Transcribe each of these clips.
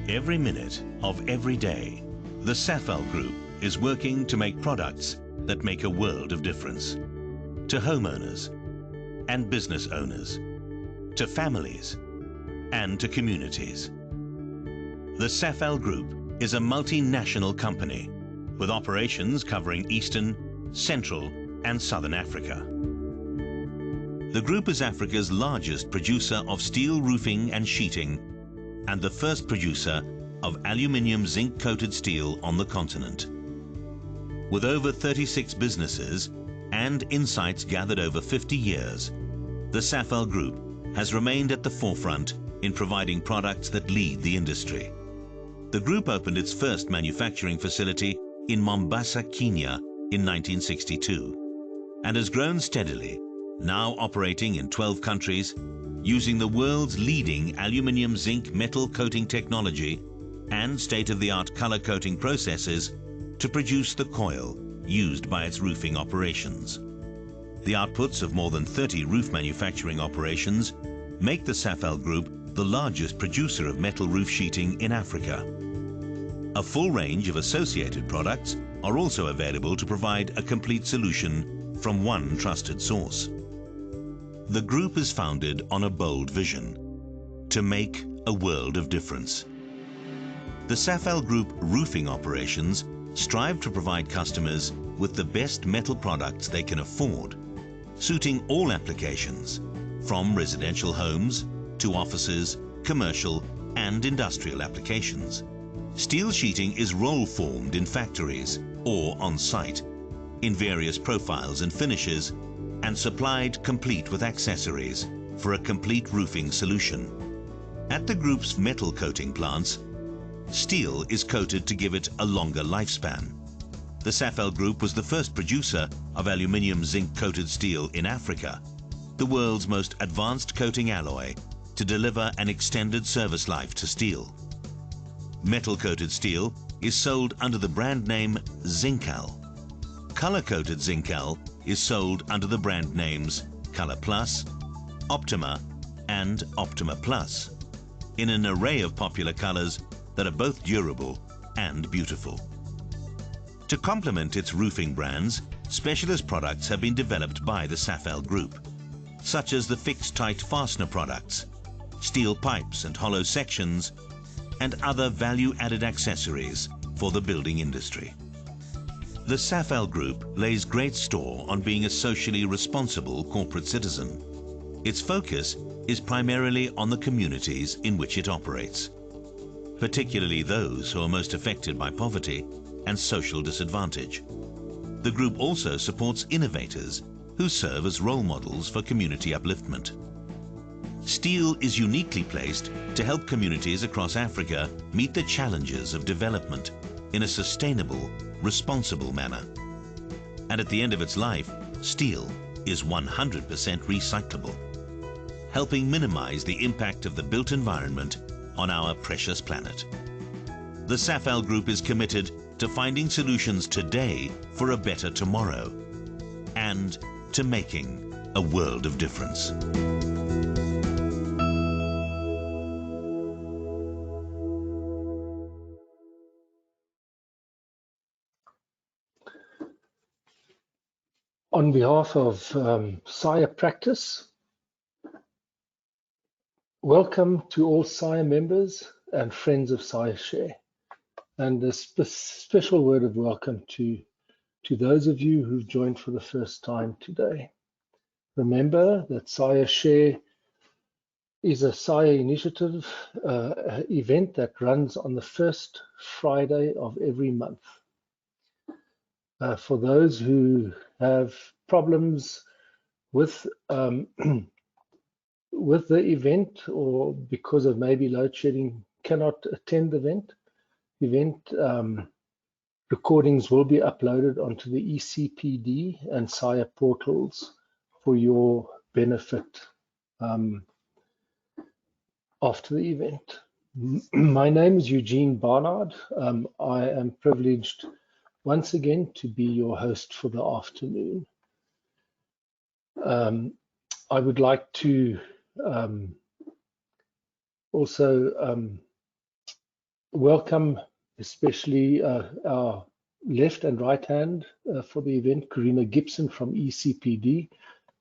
Every minute of every day, the Cephal Group is working to make products that make a world of difference. To homeowners and business owners, to families and to communities. The Cephal Group is a multinational company with operations covering Eastern, Central and Southern Africa. The group is Africa's largest producer of steel roofing and sheeting and the first producer of aluminium zinc-coated steel on the continent. With over 36 businesses and insights gathered over 50 years, the Cephal Group has remained at the forefront in providing products that lead the industry. The group opened its first manufacturing facility in Mombasa, Kenya in 1962 and has grown steadily, now operating in 12 countries, using the world's leading aluminium zinc metal coating technology and state-of-the-art color coating processes to produce the coil used by its roofing operations. The outputs of more than 30 roof manufacturing operations make the Cephal Group the largest producer of metal roof sheeting in Africa. A full range of associated products are also available to provide a complete solution from one trusted source. The group is founded on a bold vision: to make a world of difference. The Cephal Group roofing operations strive to provide customers with the best metal products they can afford, suiting all applications, from residential homes to offices, commercial and industrial applications. Steel sheeting is roll-formed in factories or on-site in various profiles and finishes and supplied complete with accessories for a complete roofing solution. At the group's metal coating plants, steel is coated to give it a longer lifespan. The Cephal Group was the first producer of aluminium zinc-coated steel in Africa, the world's most advanced coating alloy to deliver an extended service life to steel. Metal-coated steel is sold under the brand name Zincal. Color-coated Zincal is sold under the brand names Color Plus, Optima and Optima Plus in an array of popular colors that are both durable and beautiful. To complement its roofing brands, specialist products have been developed by the Cephal Group, such as the fixed-tight fastener products, steel pipes and hollow sections, and other value-added accessories for the building industry. The Cephal Group lays great store on being a socially responsible corporate citizen. Its focus is primarily on the communities in which it operates, particularly those who are most affected by poverty and social disadvantage. The group also supports innovators who serve as role models for community upliftment. Steel is uniquely placed to help communities across Africa meet the challenges of development in a sustainable, responsible manner. And at the end of its life, steel is 100% recyclable, helping minimize the impact of the built environment on our precious planet. The Cephal Group is committed to finding solutions today for a better tomorrow and to making a world of difference. On behalf of SAIA Practice, welcome to all SAIA members and friends of SAIAshare, and a special word of welcome to those of you who've joined for the first time today. Remember that SAIAshare is a SAIA initiative event that runs on the first Friday of every month. For those who have problems with with the event, or because of maybe load shedding cannot attend the event, recordings will be uploaded onto the ECPD and SAIA portals for your benefit after the event. My name is Eugene Barnard. I am privileged once again to be your host for the afternoon. I would like to also welcome especially our left and right hand for the event, Karina Gibson from ECPD.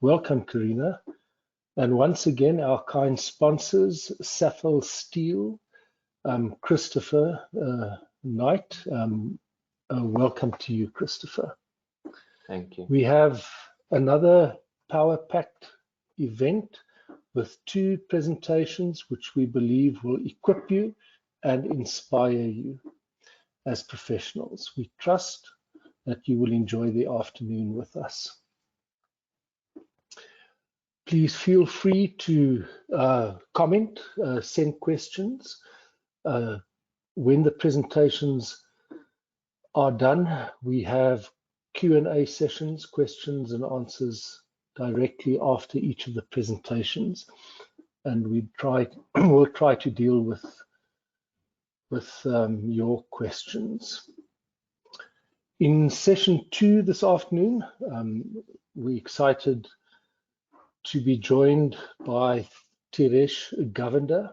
Welcome, Karina. And once again, our kind sponsors, Cephal Steel, Christopher Knight. Welcome to you, Christopher. Thank you. We have another power-packed event with 2 presentations which we believe will equip you and inspire you as professionals. We trust that you will enjoy the afternoon with us. Please feel free to comment, send questions. When the presentations are done, we have Q&A sessions, questions and answers directly after each of the presentations, and we'll try to deal with your questions. In session 2 this afternoon, we're excited to be joined by Teresh Govender,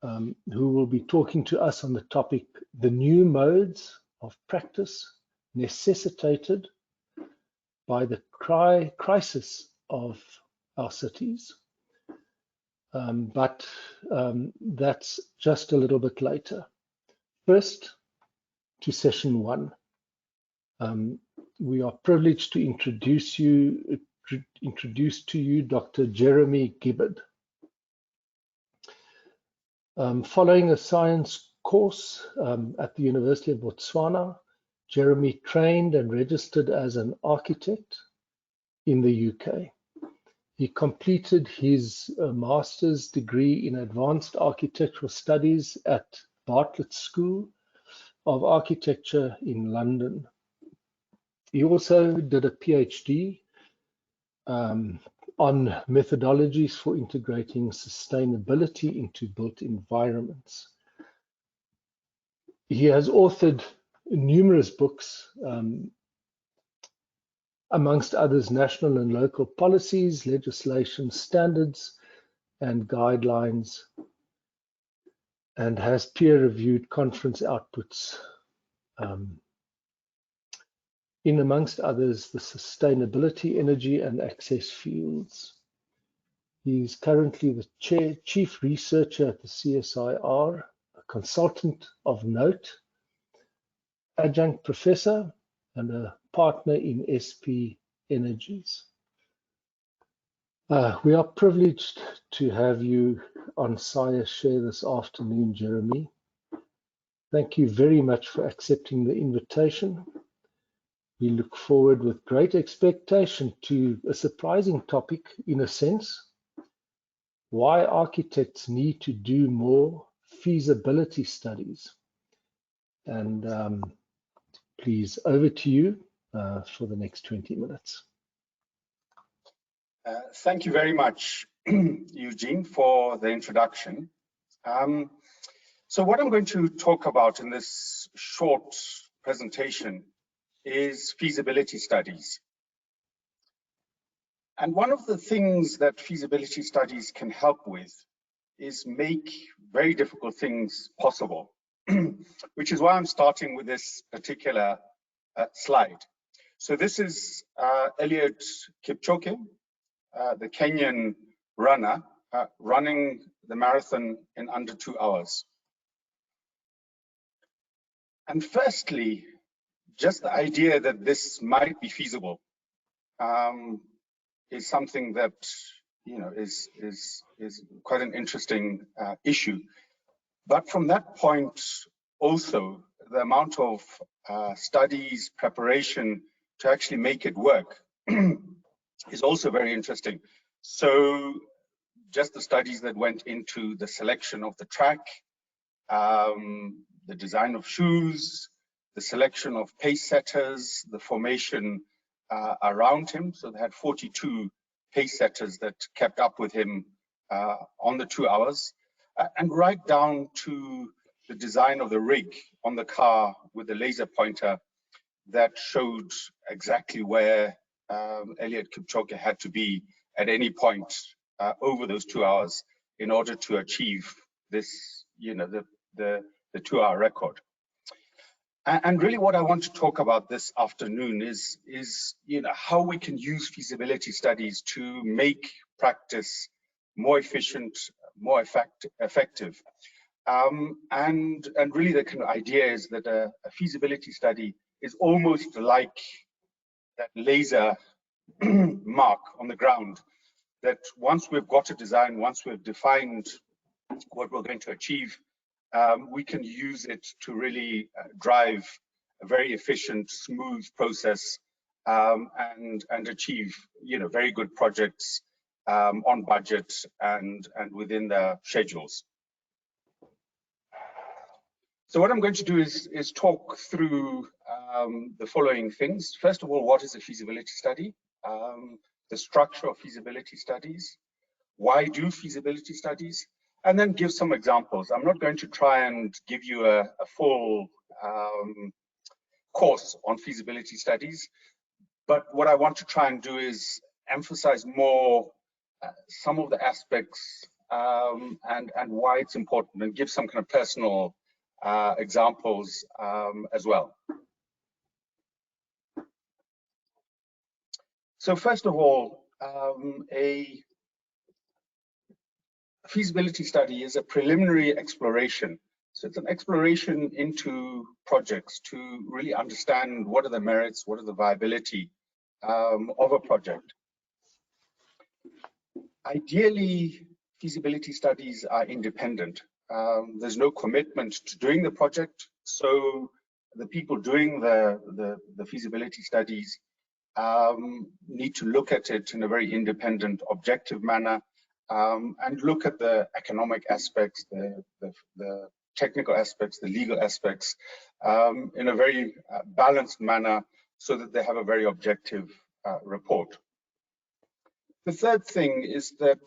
who will be talking to us on the topic, the new modes of practice necessitated by the crisis of our cities. But that's just a little bit later. First, to session 1. We are privileged to introduce to you Dr. Jeremy Gibbard. Following a science course at the University of Botswana, Jeremy trained and registered as an architect in the UK. He completed his master's degree in advanced architectural studies at Bartlett School of Architecture in London. He also did a PhD on methodologies for integrating sustainability into built environments. He has authored numerous books, amongst others, national and local policies, legislation, standards, and guidelines, and has peer-reviewed conference outputs in, amongst others, the sustainability, energy, and access fields. He's currently the chief researcher at the SAIAshare, a consultant of note, adjunct professor, and a partner in SP Energies. We are privileged to have you on SAIAshare this afternoon, Jeremy. Thank you very much for accepting the invitation. We look forward with great expectation to a surprising topic, in a sense: why architects need to do more feasibility studies. And please, over to you for the next 20 minutes. Thank you very much, Eugene, for the introduction. So what I'm going to talk about in this short presentation is feasibility studies. And one of the things that feasibility studies can help with is make very difficult things possible, which is why I'm starting with this particular slide. So this is Eliud Kipchoge, the Kenyan runner, running the marathon in under 2 hours. And firstly, just the idea that this might be feasible is something that, you know, is quite an interesting issue. But from that point, also the amount of studies, preparation to actually make it work is also very interesting. So just the studies that went into the selection of the track, the design of shoes, the selection of pace setters, the formation around him. So they had 42 pace setters that kept up with him on the 2 hours, and right down to the design of the rig on the car with the laser pointer that showed exactly where Eliud Kipchoge had to be at any point over those 2 hours in order to achieve this, you know, the the 2-hour record. And really what I want to talk about this afternoon is how we can use feasibility studies to make practice more efficient, more effective. And really the kind of idea is that a feasibility study is almost like that laser mark on the ground, that once we've got a design, once we've defined what we're going to achieve, we can use it to really drive a very efficient, smooth process and achieve very good projects on budget and within the schedules. So what I'm going to do is talk through the following things. First of all, what is a feasibility study? The structure of feasibility studies. Why do feasibility studies? And then give some examples. I'm not going to try and give you a full course on feasibility studies, but what I want to try and do is emphasize more some of the aspects and why it's important, and give some kind of personal examples as well. So first of all, a feasibility study is a preliminary exploration. So it's an exploration into projects to really understand what are the merits, what are the viability of a project. Ideally, feasibility studies are independent. There's no commitment to doing the project, so the people doing the feasibility studies need to look at it in a very independent, objective manner, and look at the economic aspects, the technical aspects, the legal aspects in a very balanced manner, so that they have a very objective report. The third thing is that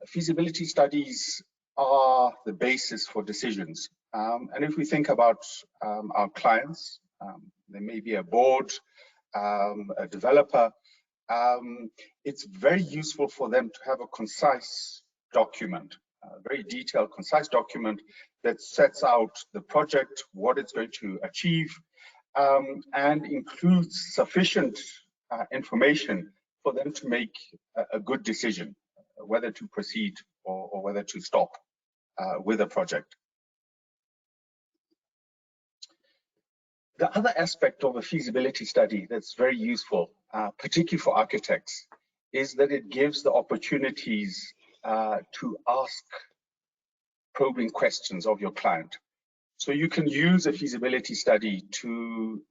feasibility studies are the basis for decisions. And if we think about our clients, there may be a board, a developer, it's very useful for them to have a concise document, a very detailed, concise document that sets out the project, what it's going to achieve, and includes sufficient information for them to make a good decision, whether to proceed or whether to stop with a project. The other aspect of a feasibility study that's very useful, particularly for architects, is that it gives the opportunities to ask probing questions of your client. So you can use a feasibility study to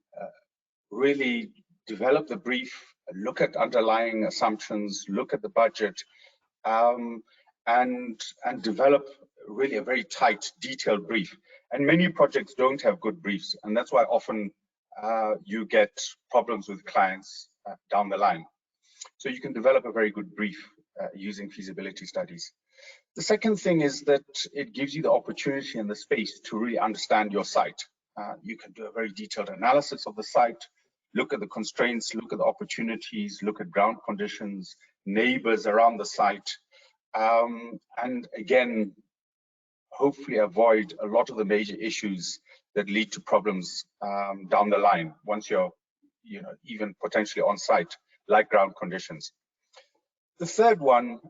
really develop the brief, look at underlying assumptions, look at the budget, and develop really a very tight, detailed brief. And many projects don't have good briefs, and that's why often you get problems with clients down the line. So you can develop a very good brief using feasibility studies. The second thing is that it gives you the opportunity and the space to really understand your site. You can do a very detailed analysis of the site, look at the constraints, look at the opportunities, look at ground conditions, neighbors around the site, and again, hopefully avoid a lot of the major issues that lead to problems down the line once you're even potentially on site, like ground conditions. The third one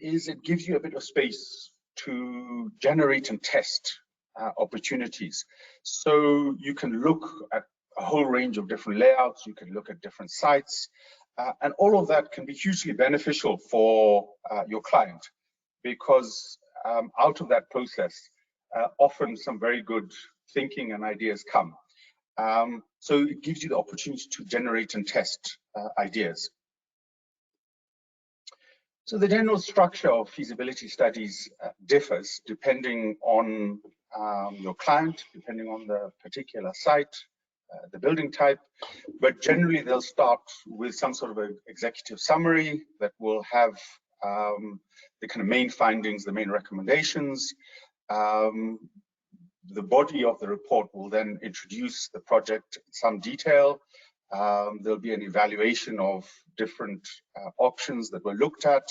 is it gives you a bit of space to generate and test opportunities. So you can look at a whole range of different layouts, you can look at different sites, and all of that can be hugely beneficial for your client, because out of that process, often some very good thinking and ideas come. So it gives you the opportunity to generate and test ideas. So the general structure of feasibility studies differs depending on your client, depending on the particular site, the building type, but generally they'll start with some sort of an executive summary that will have the kind of main findings, the main recommendations. The body of the report will then introduce the project in some detail. There'll be an evaluation of different options that were looked at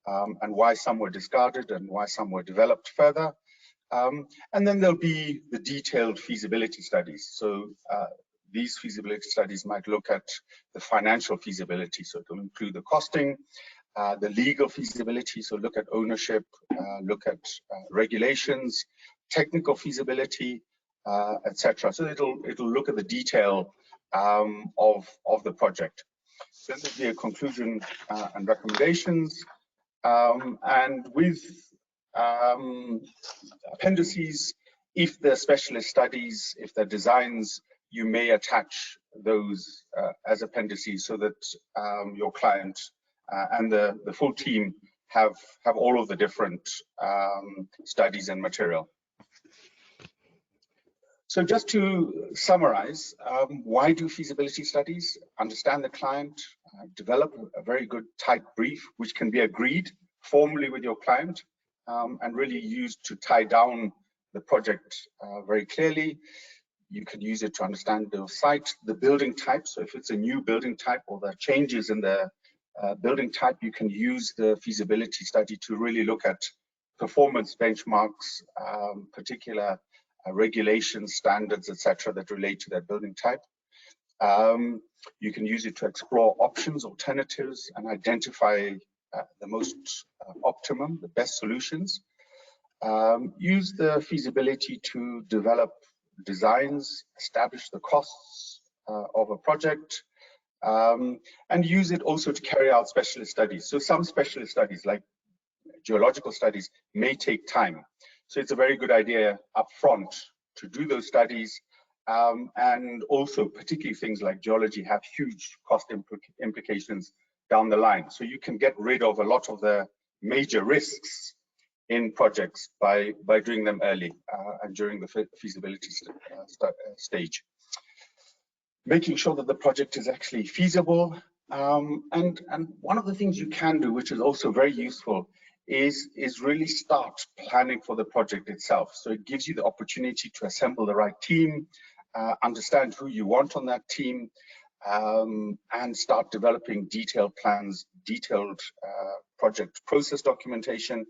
and why some were discarded and why some were developed further. And then there'll be the detailed feasibility studies. So these feasibility studies might look at the financial feasibility, so it'll include the costing, the legal feasibility, so look at ownership, look at regulations, technical feasibility, etc. So it'll look at the detail of the project. Then there'll be a conclusion and recommendations, and with appendices, if they're specialist studies, if they're designs, you may attach those as appendices so that your client and the full team have all of the different studies and material. So just to summarize, why do feasibility studies? Understand the client, develop a very good tight brief, which can be agreed formally with your client, and really used to tie down the project very clearly. You can use it to understand the site, the building type. So if it's a new building type or there are changes in the building type, you can use the feasibility study to really look at performance benchmarks, particular regulations, standards, etc., that relate to that building type. You can use it to explore options, alternatives, and identify the most optimum, the best solutions. Use the feasibility to develop designs, establish the costs of a project, and use it also to carry out specialist studies. So some specialist studies, like geological studies, may take time. So it's a very good idea up front to do those studies, and also particularly things like geology have huge cost implications down the line. So you can get rid of a lot of the major risks in projects by doing them early and during the feasibility stage. Making sure that the project is actually feasible. And one of the things you can do, which is also very useful, is really start planning for the project itself. So it gives you the opportunity to assemble the right team, understand who you want on that team, and start developing detailed plans, detailed project process documentation,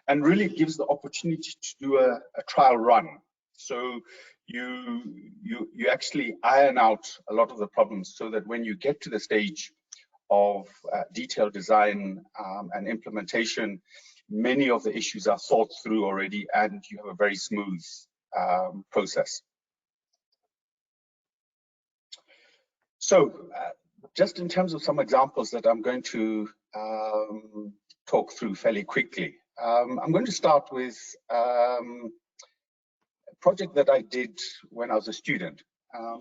and really gives the opportunity to do a trial run. So you actually iron out a lot of the problems so that when you get to the stage of detailed design and implementation, many of the issues are thought through already and you have a very smooth process. So just in terms of some examples that I'm going to talk through fairly quickly. I'm going to start with a project that I did when I was a student.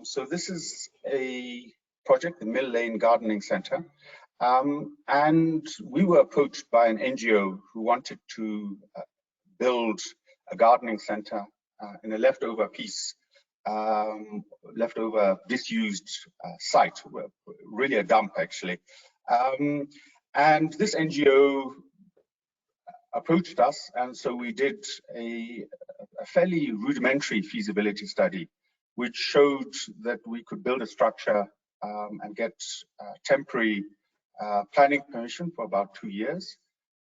So this is a project, the Mill Lane Gardening Centre, and we were approached by an NGO who wanted to build a gardening centre in a leftover piece, leftover disused site, really a dump actually. And this NGO approached us, and so we did a fairly rudimentary feasibility study, which showed that we could build a structure and get temporary planning permission for about 2 years.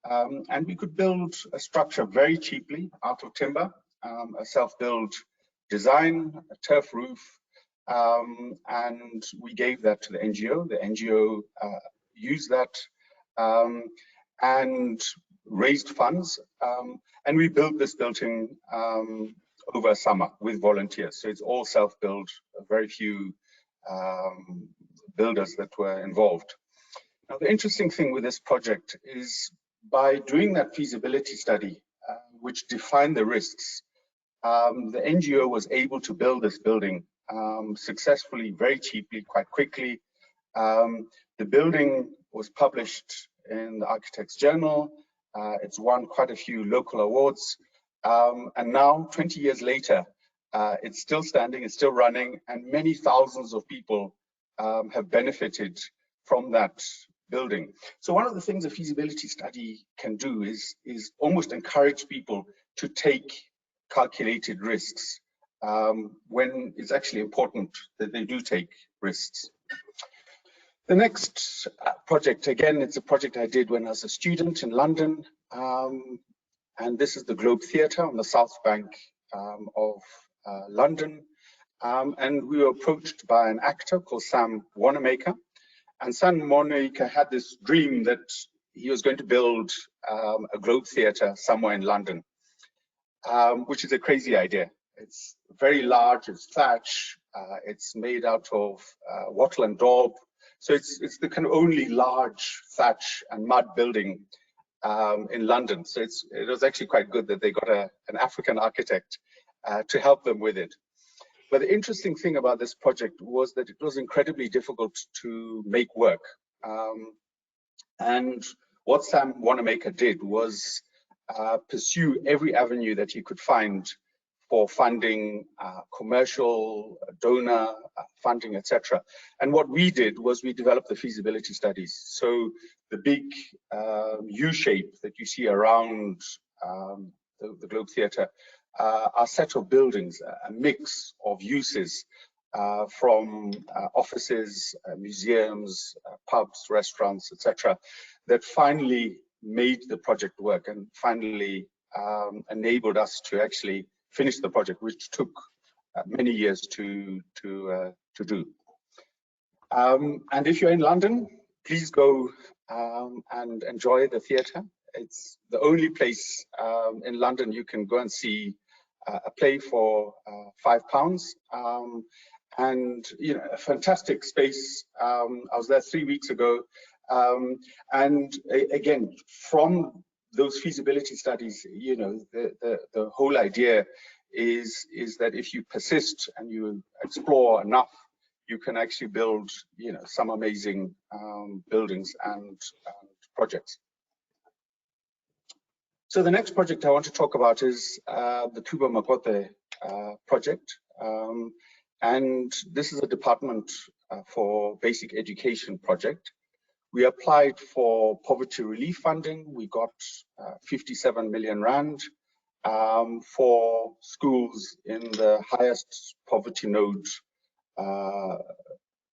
And we could build a structure very cheaply out of timber, a self-build design, a turf roof, and we gave that to the NGO. The NGO used that and raised funds, and we built this building over summer with volunteers. So it's all self-built, very few builders that were involved. Now, the interesting thing with this project is by doing that feasibility study, which defined the risks, the NGO was able to build this building successfully, very cheaply, quite quickly. The building was published in the Architects Journal. It's won quite a few local awards. And now, 20 years later, it's still standing, it's still running, and many thousands of people have benefited from that building. So one of the things a feasibility study can do is almost encourage people to take calculated risks when it's actually important that they do take risks. The next project, again, it's a project I did when I was a student in London, And this is the Globe Theatre on the South Bank of London. And we were approached by an actor called Sam Wanamaker. And Sam Wanamaker had this dream that he was going to build a Globe Theatre somewhere in London, which is a crazy idea. It's very large, it's thatch, it's made out of wattle and daub. So it's the kind of only large thatch and mud building in London. So it was actually quite good that they got an African architect to help them with it. But the interesting thing about this project was that it was incredibly difficult to make work. And what Sam Wanamaker did was pursue every avenue that he could find for funding, commercial, donor funding, etc. And what we did was we developed the feasibility studies. So the big U shape that you see around the Globe Theatre are a set of buildings, a mix of uses from offices, museums, pubs, restaurants, etc., that finally made the project work and finally enabled us to actually finish the project, which took many years to do. And if you're in London, please go and enjoy the theatre. It's the only place in London you can go and see a play for £5. And you know, a fantastic space. I was there 3 weeks ago, and again, from those feasibility studies, you know, the whole idea is that if you persist and you explore enough, you can actually build, you know, some amazing buildings and projects. So the next project I want to talk about is the Tuba Makote project. And this is a Department for Basic Education project. We applied for poverty relief funding. We got 57 million rand for schools in the highest poverty node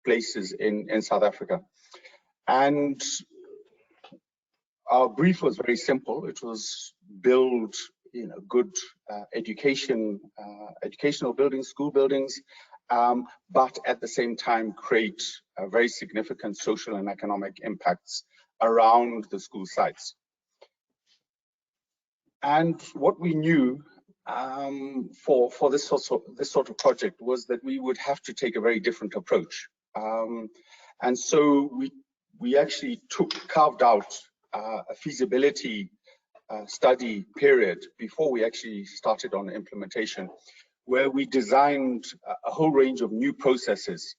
places in South Africa. And our brief was very simple. It was build, you know, good educational buildings, school buildings, but at the same time create very significant social and economic impacts around the school sites. And what we knew for this sort of project was that we would have to take a very different approach. And so we actually carved out a feasibility study period before we actually started on implementation, where we designed a whole range of new processes,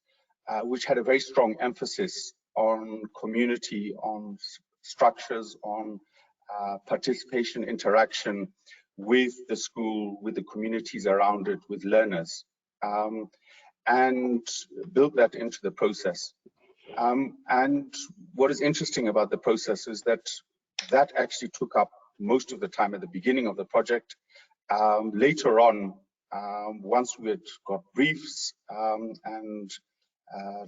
which had a very strong emphasis on community, on structures, on participation, interaction with the school, with the communities around it, with learners, and built that into the process. And what is interesting about the process is that actually took up most of the time at the beginning of the project. Later on, once we had got briefs and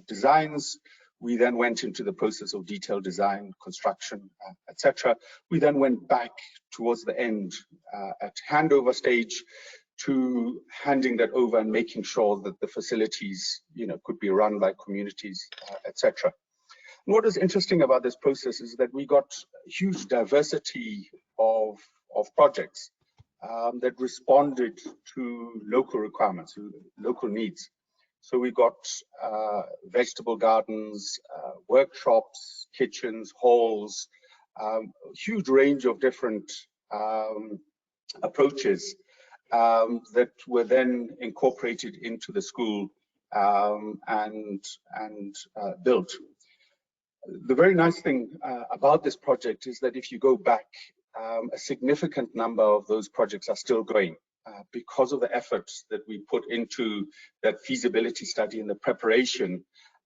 designs, we then went into the process of detailed design, construction, etc. We then went back towards the end at handover stage to handing that over and making sure that the facilities, you know, could be run by communities, etc. And what is interesting about this process is that we got huge diversity of projects that responded to local requirements, local needs. So we got vegetable gardens, workshops, kitchens, halls, huge range of different approaches that were then incorporated into the school and built. The very nice thing about this project is that if you go back, a significant number of those projects are still going because of the efforts that we put into that feasibility study and the preparation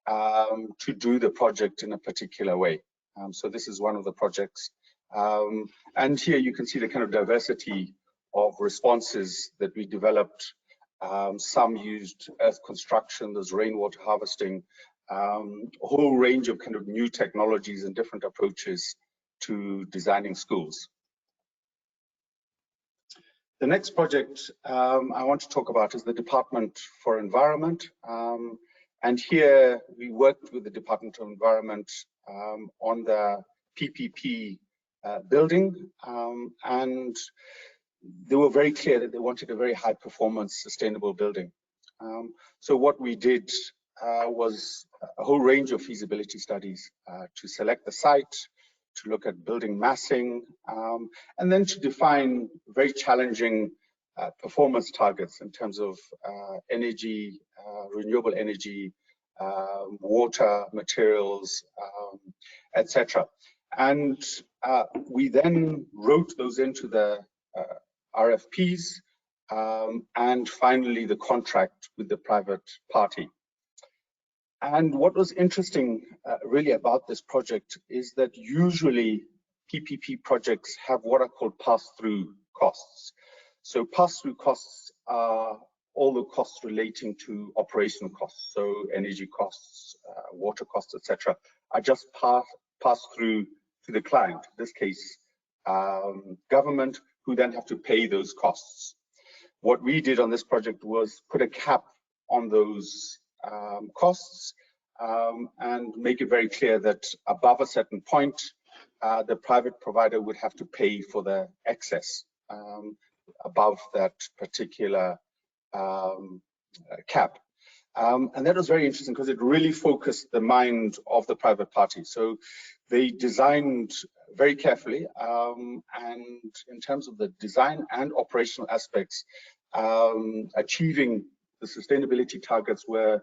to do the project in a particular way. So this is one of the projects. And here you can see the kind of diversity of responses that we developed. Some used earth construction, there's rainwater harvesting, a whole range of kind of new technologies and different approaches to designing schools. The next project I want to talk about is the Department for Environment. And here we worked with the Department of Environment on the PPP building, and they were very clear that they wanted a very high performance sustainable building. So what we did was a whole range of feasibility studies to select the site, to look at building massing, and then to define very challenging performance targets in terms of energy, renewable energy, water, materials, etc. And we then wrote those into the RFPs, and finally the contract with the private party. And what was interesting really about this project is that usually PPP projects have what are called pass-through costs. So pass-through costs are all the costs relating to operational costs, so energy costs, water costs, etc., are just passed through to the client, in this case government, who then have to pay those costs. What we did on this project was put a cap on those costs and make it very clear that above a certain point, the private provider would have to pay for the excess above that particular cap. And that was very interesting because it really focused the mind of the private party. So they designed very carefully, and in terms of the design and operational aspects, achieving the sustainability targets were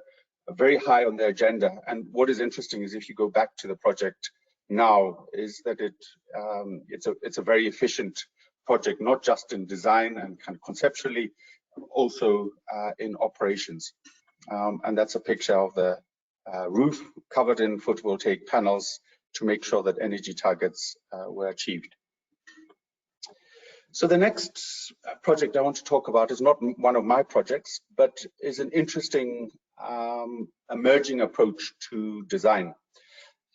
very high on their agenda. And what is interesting is if you go back to the project now, is that it's a very efficient project, not just in design and kind of conceptually, also in operations. And that's a picture of the roof covered in photovoltaic panels to make sure that energy targets were achieved. So the next project I want to talk about is not one of my projects, but is an interesting emerging approach to design.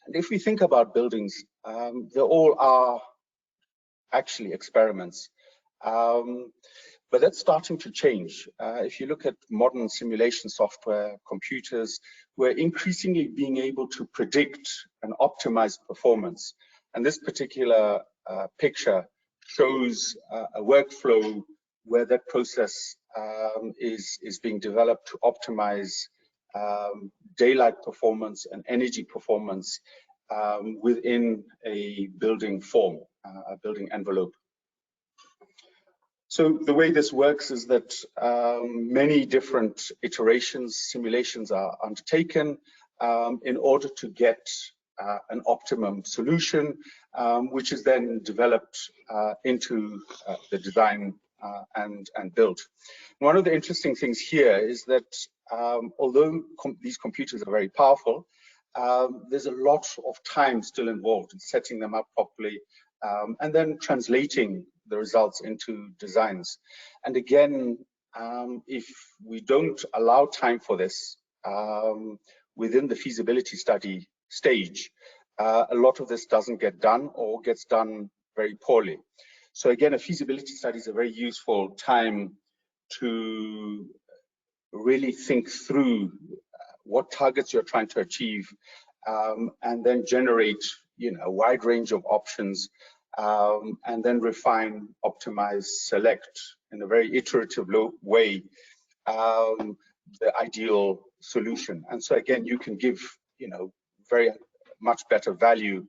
And if we think about buildings, they all are actually experiments. But that's starting to change. If you look at modern simulation software, computers, we're increasingly being able to predict and optimize performance. And this particular picture shows a workflow where that process is being developed to optimize daylight performance and energy performance within a building form, a building envelope. So the way this works is that many different iterations, simulations are undertaken in order to get an optimum solution, which is then developed into the design and built. One of the interesting things here is that although these computers are very powerful, there's a lot of time still involved in setting them up properly and then translating the results into designs. And again, if we don't allow time for this within the feasibility study stage, a lot of this doesn't get done or gets done very poorly. So again, a feasibility study is a very useful time to really think through what targets you're trying to achieve, and then generate a wide range of options, and then refine, optimize, select in a very iterative way the ideal solution. And so again, you can give very much better value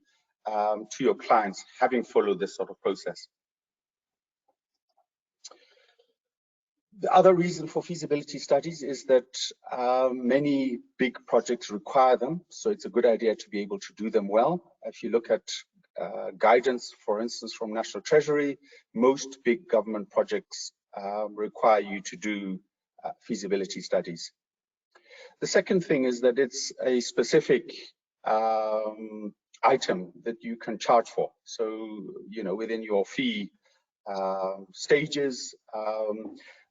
to your clients having followed this sort of process. The other reason for feasibility studies is that many big projects require them, so it's a good idea to be able to do them well. If you look at guidance, for instance, from National Treasury, most big government projects require you to do feasibility studies. The second thing is that it's a specific item that you can charge for. So, within your fee stages,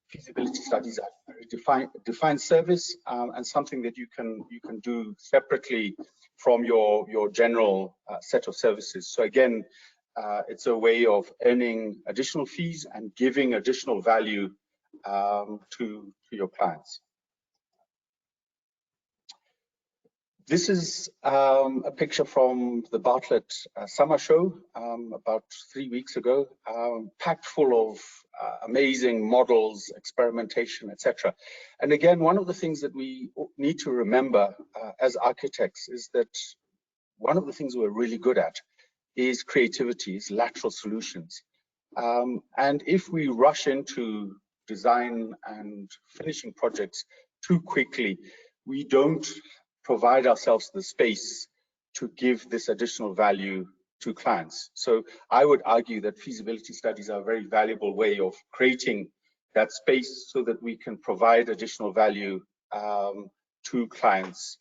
feasibility studies are a very defined service and something that you can do separately from your general set of services. So again, it's a way of earning additional fees and giving additional value to your clients. This is a picture from the Bartlett summer show about 3 weeks ago, packed full of amazing models, experimentation, etc. And again, one of the things that we need to remember as architects is that one of the things we're really good at is creativity, is lateral solutions. And if we rush into design and finishing projects too quickly, we don't provide ourselves the space to give this additional value to clients. So I would argue that feasibility studies are a very valuable way of creating that space so that we can provide additional value to clients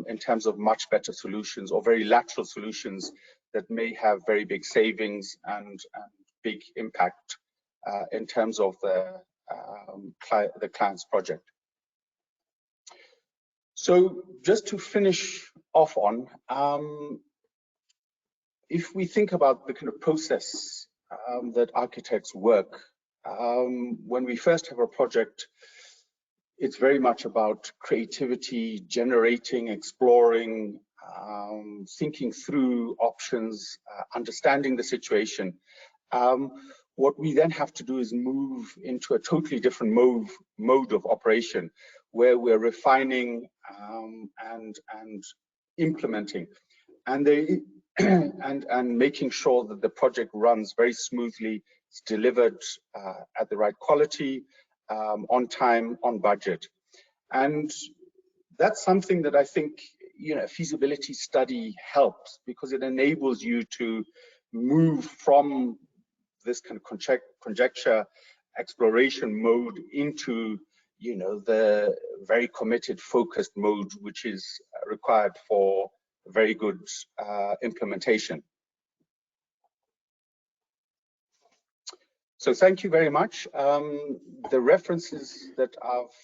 in terms of much better solutions or very lateral solutions that may have very big savings and big impact in terms of the client's project. So just to finish off on, if we think about the kind of process that architects work, when we first have a project, it's very much about creativity, generating, exploring, thinking through options, understanding the situation. What we then have to do is move into a totally different mode of operation, where we're refining and implementing, and making sure that the project runs very smoothly, it's delivered at the right quality, on time, on budget. And that's something that I think, a feasibility study helps, because it enables you to move from this kind of conjecture exploration mode into the very committed, focused mode, which is required for very good implementation. So thank you very much. The references that I've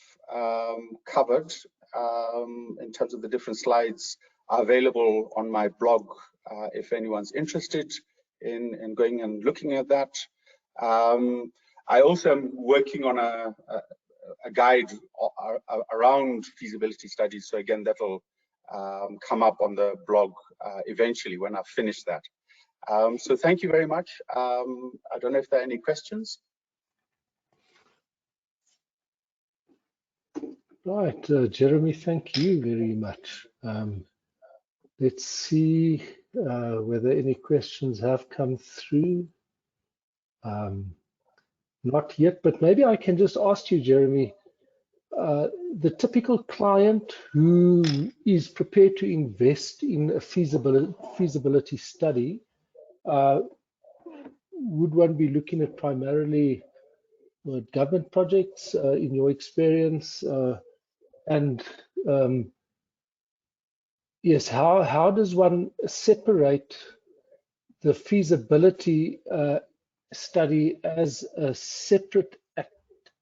covered in terms of the different slides are available on my blog if anyone's interested in going and looking at that. I also am working on a guide around feasibility studies. So again, that'll come up on the blog eventually when I've finished that. So thank you very much. I don't know if there are any questions. Right, Jeremy, thank you very much. Let's see whether any questions have come through. Not yet, but maybe I can just ask you, Jeremy, the typical client who is prepared to invest in a feasibility study, would one be looking at primarily government projects in your experience? And yes, how does one separate the feasibility study as a separate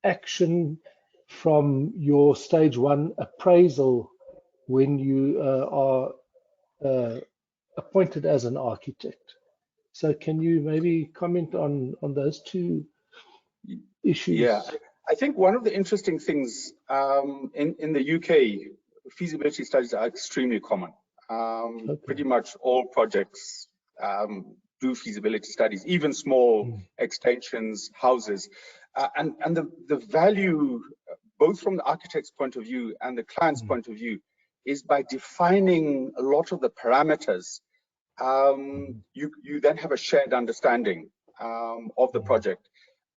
action from your stage one appraisal when you are appointed as an architect? So can you maybe comment on those two issues? Yeah, I think one of the interesting things in the UK, feasibility studies are extremely common. Okay. Pretty much all projects do feasibility studies, even small extensions, houses. And the value, both from the architect's point of view and the client's point of view, is by defining a lot of the parameters, you then have a shared understanding of the project.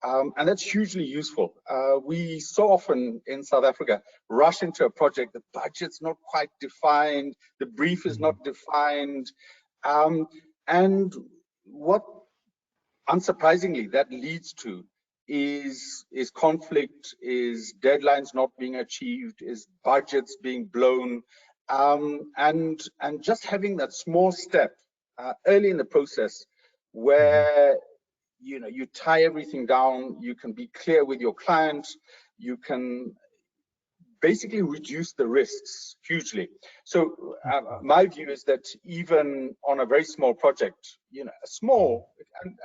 And that's hugely useful. We so often in South Africa rush into a project, the budget's not quite defined, the brief is not defined. And what, unsurprisingly, that leads to is conflict, is deadlines not being achieved, is budgets being blown. And just having that small step early in the process where you tie everything down, you can be clear with your client, you can basically reduce the risks hugely. So my view is that even on a very small project, you know, a small,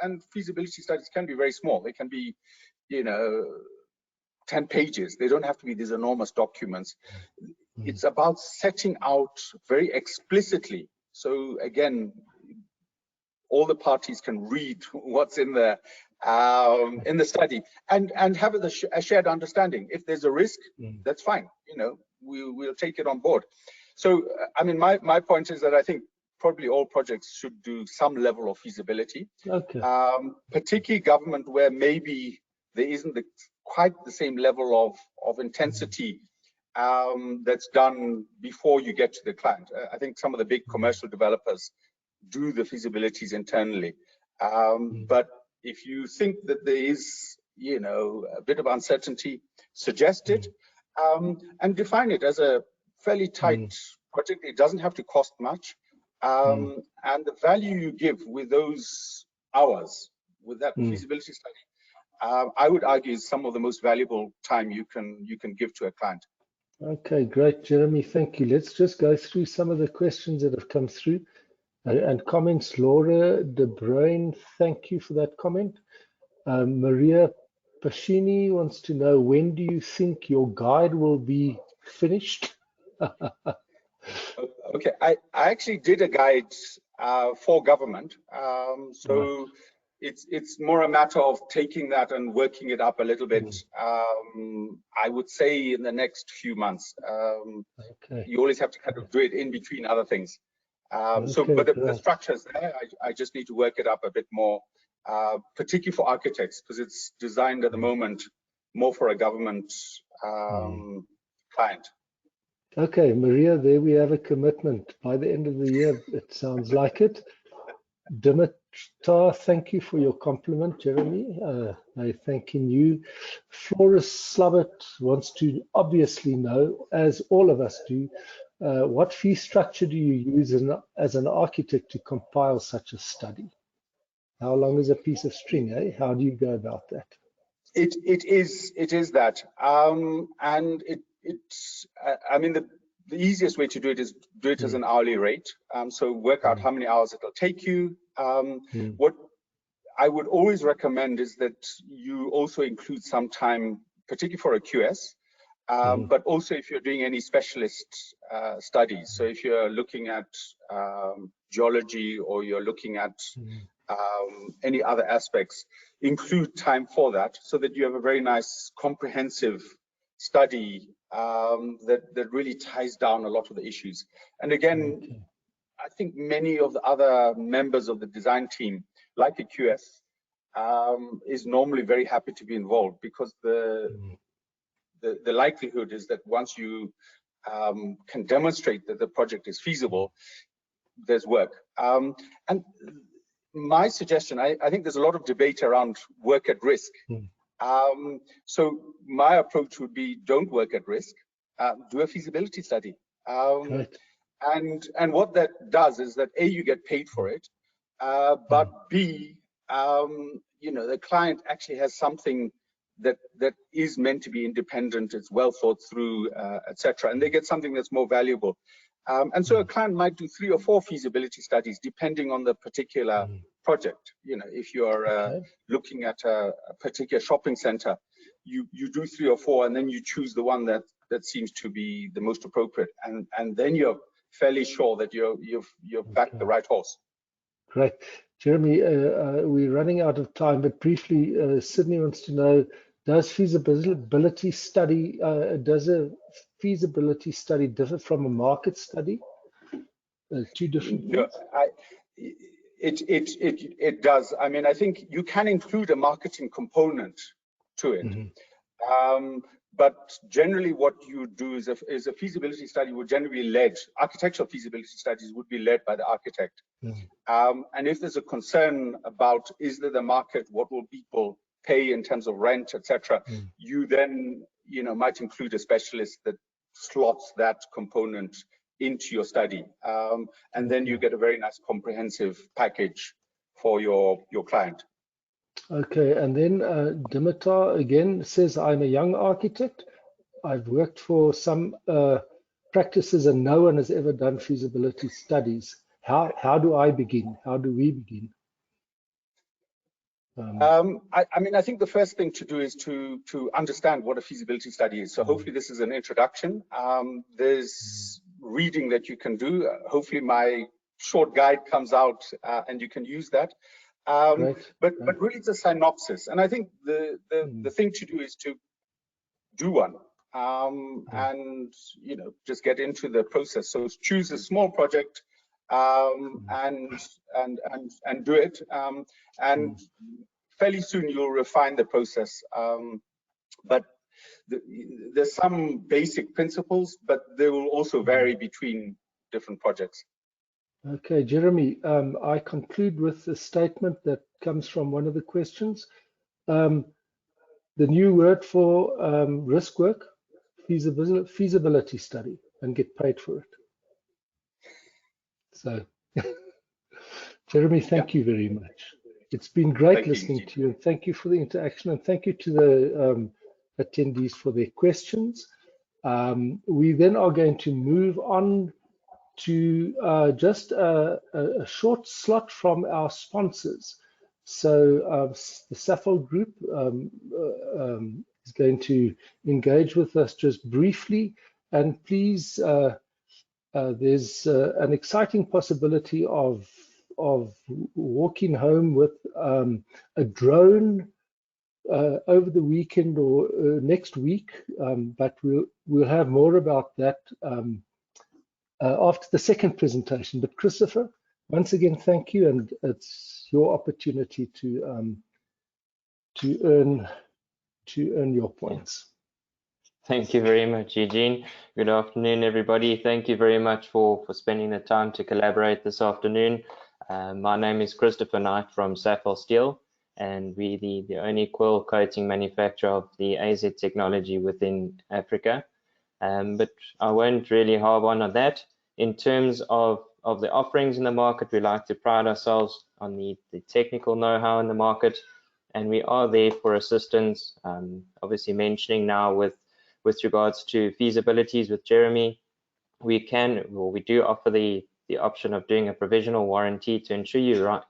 and feasibility studies can be very small. They can be, you know, 10 pages. They don't have to be these enormous documents. It's about setting out very explicitly. So again, all the parties can read what's in the study and have a shared understanding. If there's a risk, that's fine. You know, we'll take it on board. So, I mean, my point is that I think probably all projects should do some level of feasibility. Okay. Particularly government, where maybe there isn't quite the same level of intensity that's done before you get to the client. I think some of the big commercial developers do the feasibilities internally. But if you think that there is, you know, a bit of uncertainty, suggest it and define it as a fairly tight project. It doesn't have to cost much. And the value you give with those hours, with that feasibility study, I would argue is some of the most valuable time you can give to a client. Okay, great, Jeremy. Thank you. Let's just go through some of the questions that have come through and comments. Laura De Bruin, thank you for that comment. Maria Pascini wants to know, when do you think your guide will be finished? Okay, I actually did a guide for government. So right. It's more a matter of taking that and working it up a little bit. I would say in the next few months. Okay. You always have to kind of do it in between other things. But the structure's there. I just need to work it up a bit more, particularly for architects, because it's designed at the moment more for a government client. Okay, Maria, there we have a commitment. By the end of the year, it sounds like it. Dimitar, thank you for your compliment, Jeremy. Thanking you. Floris Slabbert wants to obviously know, as all of us do, what fee structure do you use as an architect to compile such a study? How long is a piece of string, eh? How do you go about that? It is that, and it's I mean, the easiest way to do it is do it as an hourly rate. So work out how many hours it'll take you. What I would always recommend is that you also include some time, particularly for a QS, but also if you're doing any specialist studies. So if you're looking at geology, or you're looking at any other aspects, include time for that, so that you have a very nice comprehensive study that really ties down a lot of the issues. And again, I think many of the other members of the design team, like a QS, is normally very happy to be involved, because the likelihood is that once you can demonstrate that the project is feasible, there's work. And my suggestion, I think there's a lot of debate around work at risk. So my approach would be, don't work at risk, do a feasibility study. Right. And what that does is that A, you get paid for it, but B, you know, the client actually has something that is meant to be independent, it's well thought through, etc., and they get something that's more valuable. And so a client might do 3 or 4 feasibility studies depending on the particular project. You know, if you're looking at a particular shopping center, you do 3 or 4, and then you choose the one that seems to be the most appropriate, and then you're fairly sure that you've backed the right horse. Great. Jeremy, we're running out of time, but briefly, Sydney wants to know, does a feasibility study differ from a market study? 2 different things? It does. I mean, I think you can include a marketing component to it. But generally what you do is a feasibility study would generally be led, architectural feasibility studies would be led by the architect. And if there's a concern about, is there the market, what will people pay in terms of rent, etc., you then, you know, might include a specialist that slots that component into your study. And then you get a very nice comprehensive package for your client. Okay, and then Dimitar again says, I'm a young architect. I've worked for some practices and no one has ever done feasibility studies. How do I begin? How do we begin? I mean, I think the first thing to do is to understand what a feasibility study is. So hopefully this is an introduction. There's reading that you can do. Hopefully my short guide comes out and you can use that. But really it's a synopsis. And I think the thing to do is to do one and, you know, just get into the process. So choose a small project and do it. And fairly soon you'll refine the process, but there's some basic principles, but they will also vary between different projects. Okay, Jeremy, I conclude with a statement that comes from one of the questions. The new word for risk work, feasibility study, and get paid for it. So, Jeremy, thank you very much. It's been great listening to you, and thank you for the interaction, and thank you to the attendees for their questions. We then are going to move on to just a short slot from our sponsors. So the Cephal Group is going to engage with us just briefly, and please, there's an exciting possibility of walking home with a drone over the weekend or next week, but we'll have more about that after the second presentation. But Christopher, once again, thank you, and it's your opportunity to earn your points. Thank you very much, Eugene. Good afternoon, everybody. Thank you very much for spending the time to collaborate this afternoon. My name is Christopher Knight from Cephal Steel, and we're the only coil coating manufacturer of the AZ technology within Africa. But I won't really harp on that. In terms of the offerings in the market, we like to pride ourselves on the technical know-how in the market, and we are there for assistance. Obviously mentioning now with regards to feasibilities with Jeremy, we do offer the option of doing a provisional warranty to ensure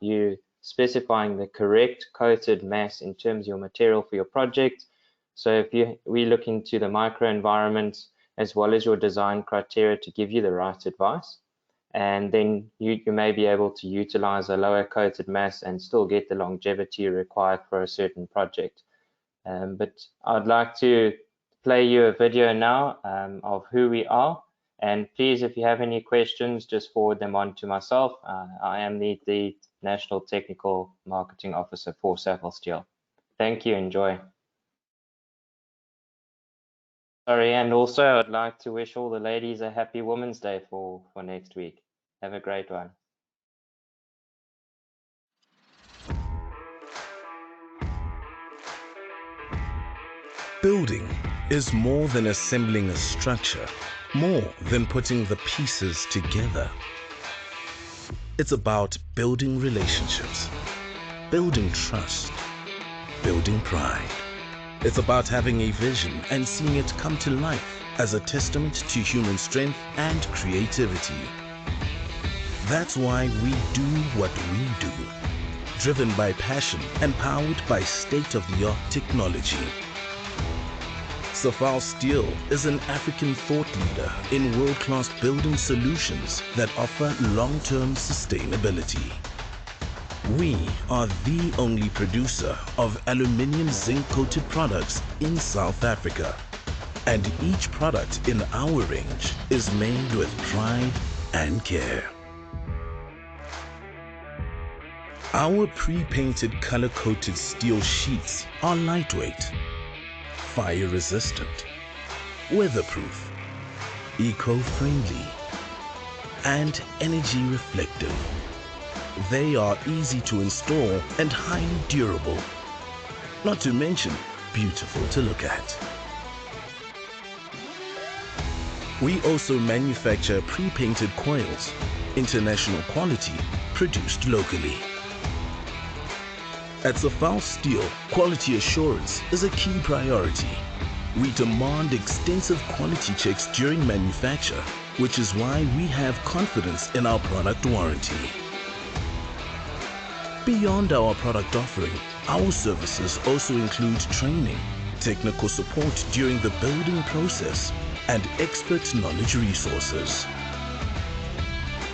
you specifying the correct coated mass in terms of your material for your project. So if we look into the microenvironments as well as your design criteria to give you the right advice, and then you may be able to utilize a lower coated mass and still get the longevity required for a certain project. But I'd like to play you a video now of who we are, and please, if you have any questions, just forward them on to myself. I am the National Technical Marketing Officer for Cephal Steel. Thank you, enjoy. Sorry, and also I'd like to wish all the ladies a happy Women's Day for next week. Have a great one. Building is more than assembling a structure, more than putting the pieces together. It's about building relationships, building trust, building pride. It's about having a vision and seeing it come to life as a testament to human strength and creativity. That's why we do what we do, driven by passion and powered by state-of-the-art technology. Cephal Steel is an African thought leader in world-class building solutions that offer long-term sustainability. We are the only producer of aluminium zinc-coated products in South Africa, and each product in our range is made with pride and care. Our pre-painted color-coated steel sheets are lightweight, fire-resistant, weatherproof, eco-friendly, and energy-reflective. They are easy to install and highly durable, not to mention beautiful to look at. We also manufacture pre-painted coils, international quality, produced locally. At Cephal Steel, quality assurance is a key priority. We demand extensive quality checks during manufacture, which is why we have confidence in our product warranty. Beyond our product offering, our services also include training, technical support during the building process, and expert knowledge resources.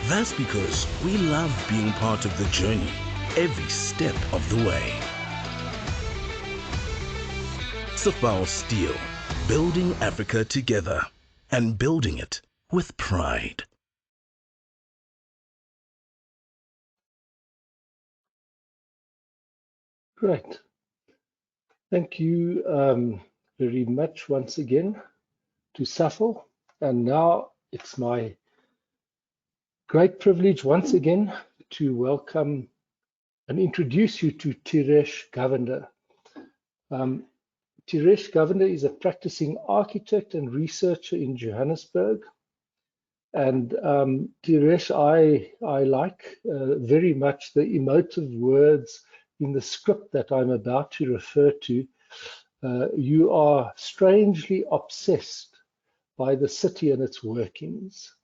That's because we love being part of the journey, every step of the way. Cephal Steel, building Africa together and building it with pride. Great. Thank you very much once again to Cephal. And now it's my great privilege once again to welcome and introduce you to Tiresh Govender. Tiresh Govender is a practicing architect and researcher in Johannesburg. And Tiresh, I like very much the emotive words in the script that I'm about to refer to. You are strangely obsessed by the city and its workings.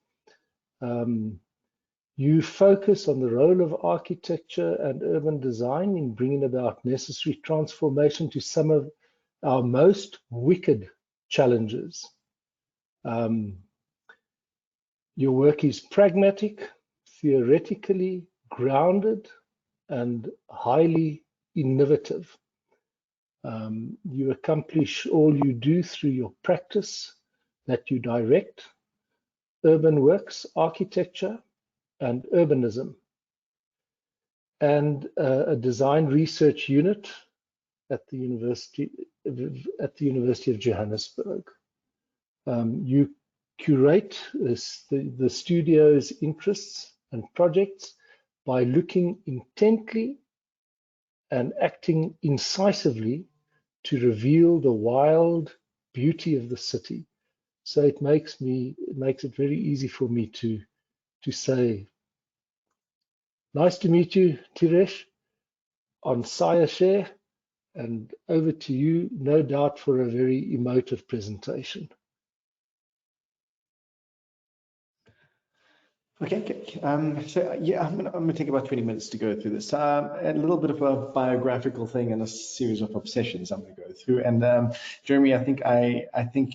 You focus on the role of architecture and urban design in bringing about necessary transformation to some of our most wicked challenges. Your work is pragmatic, theoretically grounded, and highly innovative. You accomplish all you do through your practice that you direct, urban works, architecture, and urbanism, and a design research unit at the University of Johannesburg. You curate the studio's interests and projects by looking intently and acting incisively to reveal the wild beauty of the city. So it makes it very easy for me to say, nice to meet you, Tiresh, on SAIAshare, and over to you, no doubt, for a very emotive presentation. Okay. So yeah, I'm gonna take about 20 minutes to go through this. A little bit of a biographical thing and a series of obsessions I'm gonna go through. And Jeremy, I think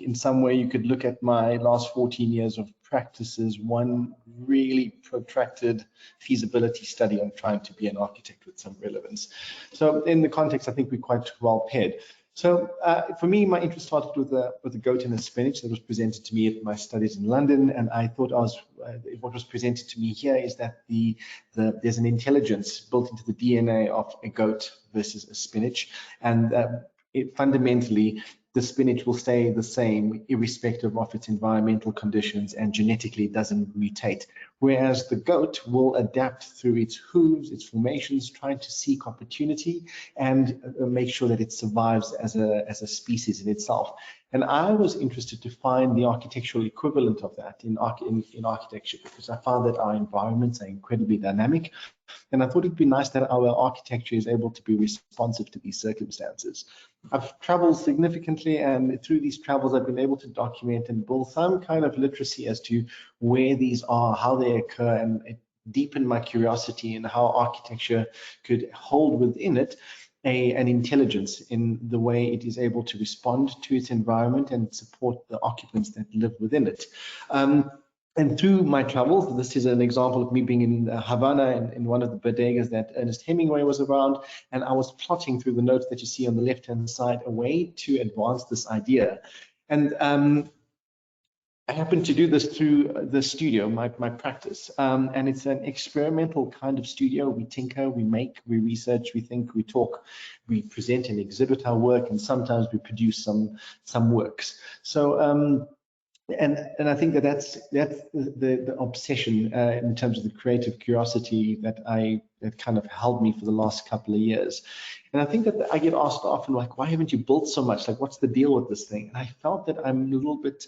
in some way you could look at my last 14 years of practice as one really protracted feasibility study on trying to be an architect with some relevance. So in the context, I think we're quite well paired. So for me, my interest started with the goat and the spinach that was presented to me at my studies in London, and I thought what was presented to me here is that there's an intelligence built into the DNA of a goat versus a spinach, and fundamentally the spinach will stay the same irrespective of its environmental conditions and genetically doesn't mutate. Whereas the goat will adapt through its hooves, its formations, trying to seek opportunity and make sure that it survives as a species in itself. And I was interested to find the architectural equivalent of that in architecture, because I found that our environments are incredibly dynamic. And I thought it'd be nice that our architecture is able to be responsive to these circumstances. I've traveled significantly, and through these travels, I've been able to document and build some kind of literacy as to where these are, how they occur, and it deepened my curiosity in how architecture could hold within it an intelligence in the way it is able to respond to its environment and support the occupants that live within it. And through my travels, this is an example of me being in Havana in one of the bodegas that Ernest Hemingway was around, and I was plotting through the notes that you see on the left-hand side a way to advance this idea. And I happened to do this through the studio, my practice, and it's an experimental kind of studio. We tinker, we make, we research, we think, we talk, we present and exhibit our work, and sometimes we produce some works. So and I think that's the obsession in terms of the creative curiosity that kind of held me for the last couple of years. And I think that I get asked often, like, why haven't you built so much? Like, what's the deal with this thing? And I felt that I'm a little bit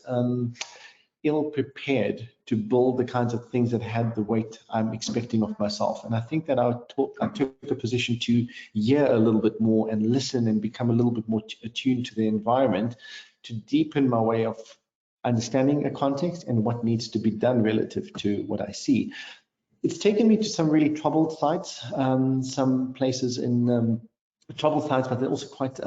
ill-prepared to build the kinds of things that had the weight I'm expecting of myself. And I think that I took the position to hear a little bit more and listen and become a little bit more attuned to the environment, to deepen my way of understanding a context and what needs to be done relative to what I see. It's taken me to some really troubled sites, some places in troubled sites, but they're also quite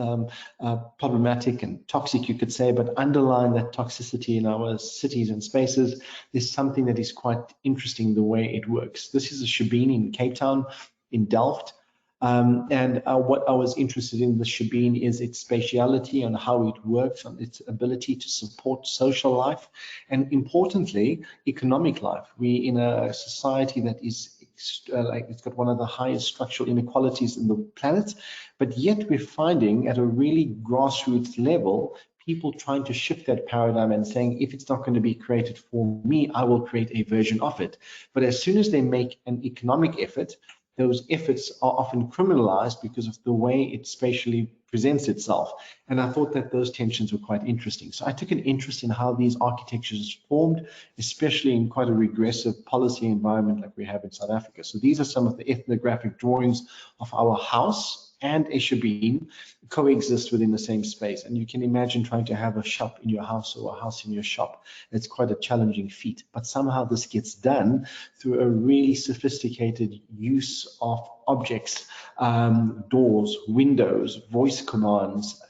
problematic and toxic, you could say, but underlying that toxicity in our cities and spaces, there's something that is quite interesting the way it works. This is a shebeen in Cape Town, in Delft. What I was interested in the shebeen is its spatiality and how it works, on its ability to support social life, and importantly, economic life. We're in a society that is it's got one of the highest structural inequalities in the planet, but yet we're finding at a really grassroots level people trying to shift that paradigm and saying, if it's not going to be created for me, I will create a version of it. But as soon as they make an economic effort, those efforts are often criminalized because of the way it spatially presents itself. And I thought that those tensions were quite interesting. So I took an interest in how these architectures formed, especially in quite a regressive policy environment like we have in South Africa. So these are some of the ethnographic drawings of our house and a shebeen coexist within the same space. And you can imagine trying to have a shop in your house or a house in your shop. It's quite a challenging feat, but somehow this gets done through a really sophisticated use of objects, doors, windows, voice commands,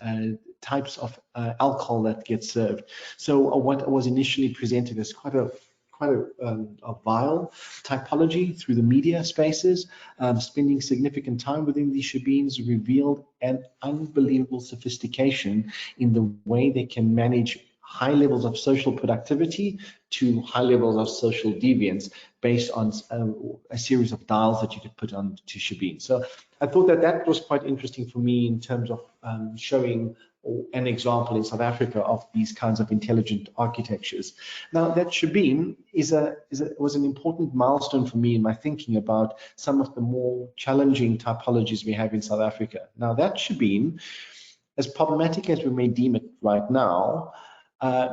types of alcohol that gets served. So what was initially presented as quite a vile typology through the media spaces, spending significant time within these shebeens revealed an unbelievable sophistication in the way they can manage high levels of social productivity to high levels of social deviance based on a series of dials that you could put on to shebeens. So I thought that that was quite interesting for me in terms of showing an example in South Africa of these kinds of intelligent architectures. Now, that shebeen was an important milestone for me in my thinking about some of the more challenging typologies we have in South Africa. Now, that shebeen, as problematic as we may deem it right now,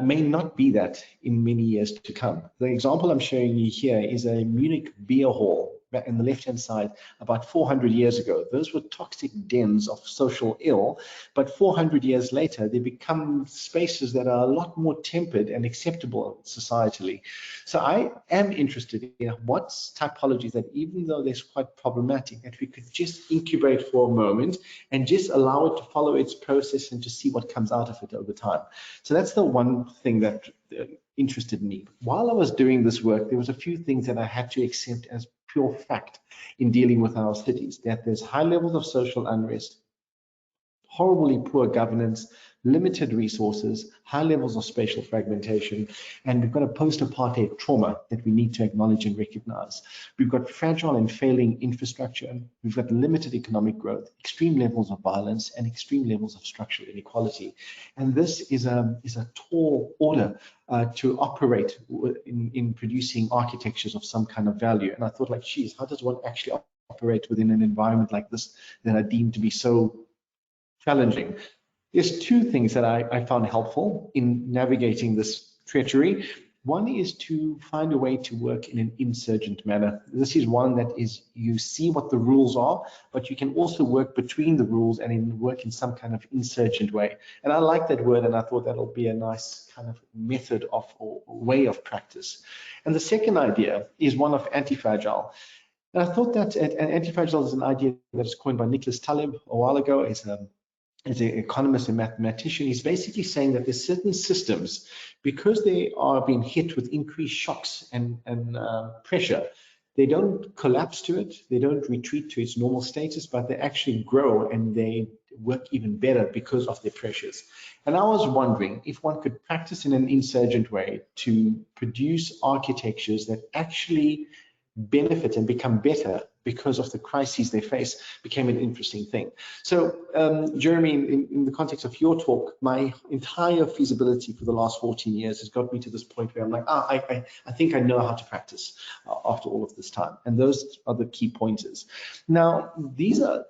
may not be that in many years to come. The example I'm showing you here is a Munich beer hall in the left-hand side about 400 years ago. Those were toxic dens of social ill, but 400 years later, they become spaces that are a lot more tempered and acceptable societally. So I am interested in what typologies that, even though they're quite problematic, that we could just incubate for a moment and just allow it to follow its process and to see what comes out of it over time. So that's the one thing that interested me. While I was doing this work, there was a few things that I had to accept as pure fact in dealing with our cities, that there's high levels of social unrest, horribly poor governance, limited resources, high levels of spatial fragmentation, and we've got a post-apartheid trauma that we need to acknowledge and recognize. We've got fragile and failing infrastructure, we've got limited economic growth, extreme levels of violence, and extreme levels of structural inequality. And this is a tall order to operate in producing architectures of some kind of value. And I thought, like, geez, how does one actually operate within an environment like this that are deemed to be so challenging? There's two things that I found helpful in navigating this treachery. One is to find a way to work in an insurgent manner. This is one that is, you see what the rules are, but you can also work between the rules and work in some kind of insurgent way. And I like that word, and I thought that'll be a nice kind of method of or way of practice. And the second idea is one of anti-fragile. And I thought that anti-fragile is an idea that was coined by Nicholas Taleb a while ago. As an economist and mathematician. He's basically saying that there's certain systems, because they are being hit with increased shocks and pressure, they don't collapse to it, they don't retreat to its normal status, but they actually grow and they work even better because of their pressures. And I was wondering if one could practice in an insurgent way to produce architectures that actually benefit and become better because of the crises they face, became an interesting thing. So Jeremy, in the context of your talk, my entire feasibility for the last 14 years has got me to this point where I'm like, I think I know how to practice after all of this time. And those are the key pointers. Now,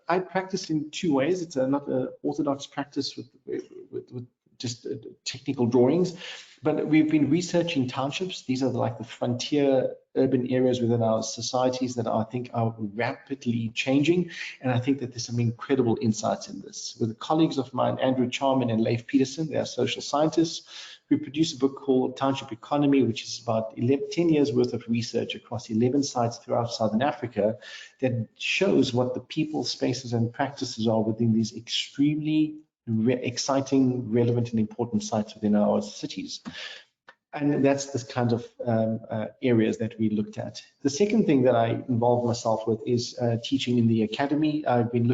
I practice in two ways. It's not an orthodox practice with just technical drawings. But we've been researching townships. These are like the frontier urban areas within our societies that I think are rapidly changing. And I think that there's some incredible insights in this. With colleagues of mine, Andrew Charman and Leif Peterson, they are social scientists, who produced a book called Township Economy, which is about 10 years worth of research across 11 sites throughout Southern Africa that shows what the people, spaces, and practices are within these extremely exciting, relevant, and important sites within our cities. And that's the kind of areas that we looked at. The second thing that I involved myself with is teaching in the academy. I've been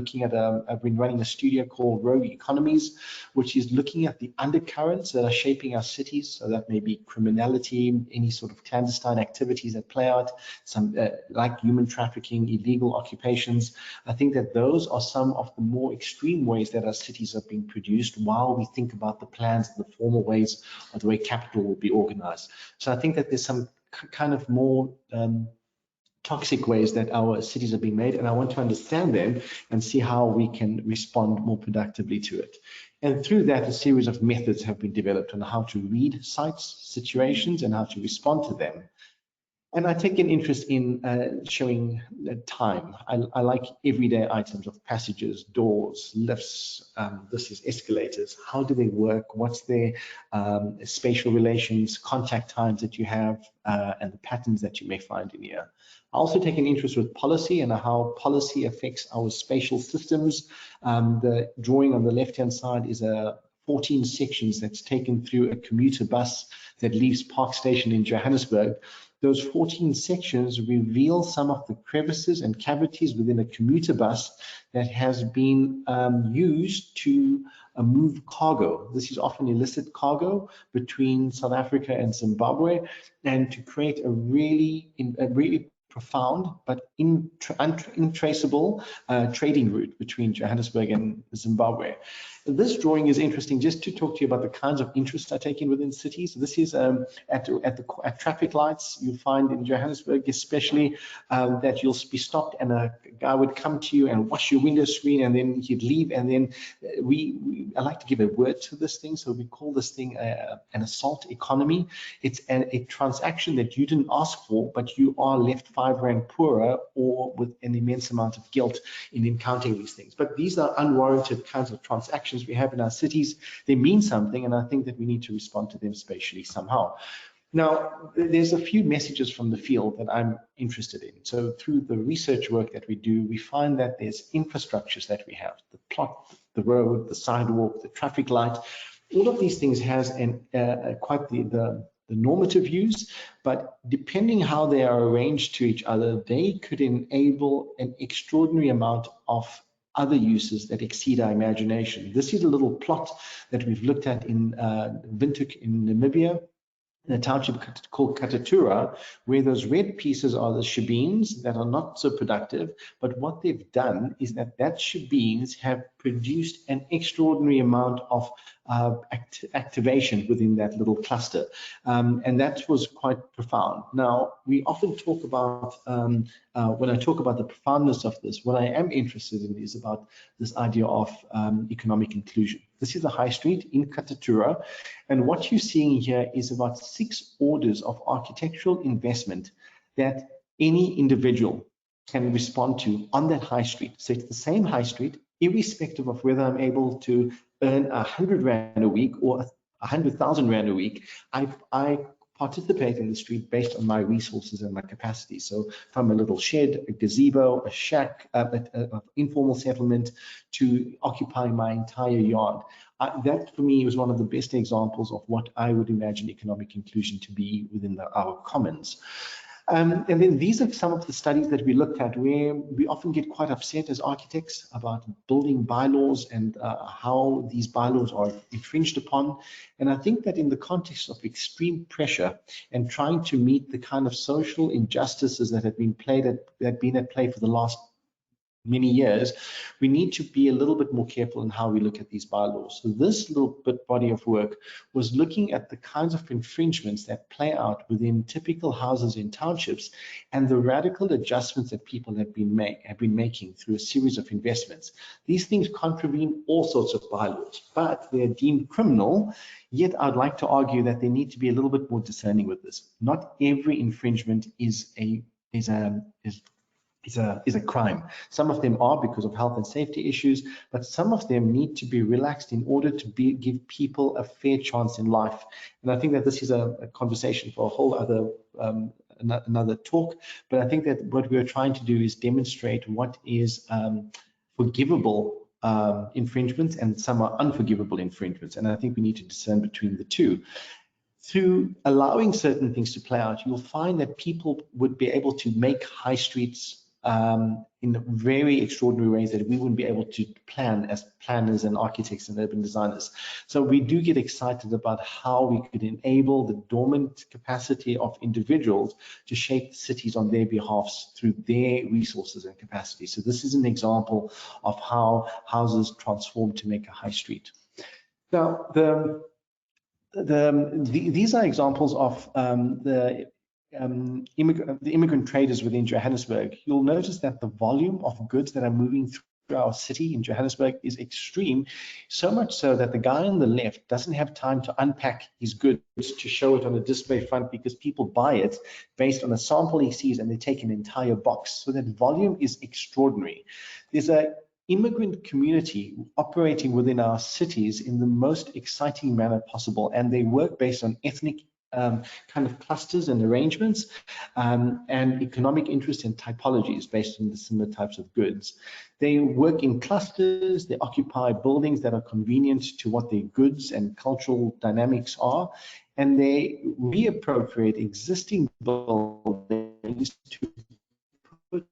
running a studio called Rogue Economies, which is looking at the undercurrents that are shaping our cities. So that may be criminality, any sort of clandestine activities that play out, some like human trafficking, illegal occupations. I think that those are some of the more extreme ways that our cities are being produced while we think about the plans, the formal ways of the way capital will be organized. So I think that there's some kind of more toxic ways that our cities are being made, and I want to understand them and see how we can respond more productively to it. And through that, a series of methods have been developed on how to read sites, situations, and how to respond to them. And I take an interest in showing time. I like everyday items of passages, doors, lifts, this is escalators. How do they work? What's their spatial relations, contact times that you have, and the patterns that you may find in here. I also take an interest with policy and how policy affects our spatial systems. The drawing on the left-hand side is 14 sections that's taken through a commuter bus that leaves Park Station in Johannesburg. Those 14 sections reveal some of the crevices and cavities within a commuter bus that has been used to move cargo. This is often illicit cargo between South Africa and Zimbabwe, and to create a really profound but untraceable trading route between Johannesburg and Zimbabwe. This drawing is interesting just to talk to you about the kinds of interests I take in within cities. This is at traffic lights. You find in Johannesburg especially that you'll be stopped and a guy would come to you and wash your window screen, and then he'd leave, and then I like to give a word to this thing, so we call this thing an assault economy. It's a transaction that you didn't ask for, but you are left 5 rand poorer or with an immense amount of guilt in encountering these things. But these are unwarranted kinds of transactions we have in our cities. They mean something, and I think that we need to respond to them spatially somehow. Now, there's a few messages from the field that I'm interested in. So through the research work that we do, we find that there's infrastructures that we have, the plot, the road, the sidewalk, the traffic light. All of these things has quite the normative use, but depending how they are arranged to each other, they could enable an extraordinary amount of other uses that exceed our imagination. This is a little plot that we've looked at in Windhoek in Namibia, in a township called Katatura, where those red pieces are the shebeens that are not so productive, but what they've done is that shebeens have produced an extraordinary amount of activation within that little cluster, and that was quite profound. Now, we often talk about, when I talk about the profoundness of this, what I am interested in is about this idea of economic inclusion. This is a high street in Katatura, and what you're seeing here is about 6 orders of architectural investment that any individual can respond to on that high street. So it's the same high street, irrespective of whether I'm able to earn 100 Rand a week or 100,000 Rand a week. I participate in the street based on my resources and my capacity. So from a little shed, a gazebo, a shack, an informal settlement, to occupying my entire yard. That for me was one of the best examples of what I would imagine economic inclusion to be within our commons. And then these are some of the studies that we looked at where we often get quite upset as architects about building bylaws and how these bylaws are infringed upon. And I think that in the context of extreme pressure and trying to meet the kind of social injustices that have been at play for the last many years, we need to be a little bit more careful in how we look at these bylaws. So this little bit body of work was looking at the kinds of infringements that play out within typical houses in townships and the radical adjustments that people have been making through a series of investments. These things contravene all sorts of bylaws, but they're deemed criminal. Yet I'd like to argue that they need to be a little bit more discerning with this. Not every infringement is a crime. Some of them are because of health and safety issues, but some of them need to be relaxed in order to give people a fair chance in life. And I think that this is a conversation for a whole other another talk. But I think that what we're trying to do is demonstrate what is forgivable infringements and some are unforgivable infringements. And I think we need to discern between the two. Through allowing certain things to play out, you'll find that people would be able to make high streets in very extraordinary ways that we wouldn't be able to plan as planners and architects and urban designers. So we do get excited about how we could enable the dormant capacity of individuals to shape cities on their behalf through their resources and capacity. So this is an example of how houses transform to make a high street. Now, these are examples of the immigrant traders within Johannesburg. You'll notice that the volume of goods that are moving through our city in Johannesburg is extreme, so much so that the guy on the left doesn't have time to unpack his goods to show it on a display front because people buy it based on a sample he sees and they take an entire box. So that volume is extraordinary. There's a immigrant community operating within our cities in the most exciting manner possible, and they work based on ethnic kind of clusters and arrangements and economic interest and typologies based on the similar types of goods. They work in clusters, they occupy buildings that are convenient to what their goods and cultural dynamics are, and they reappropriate existing buildings to put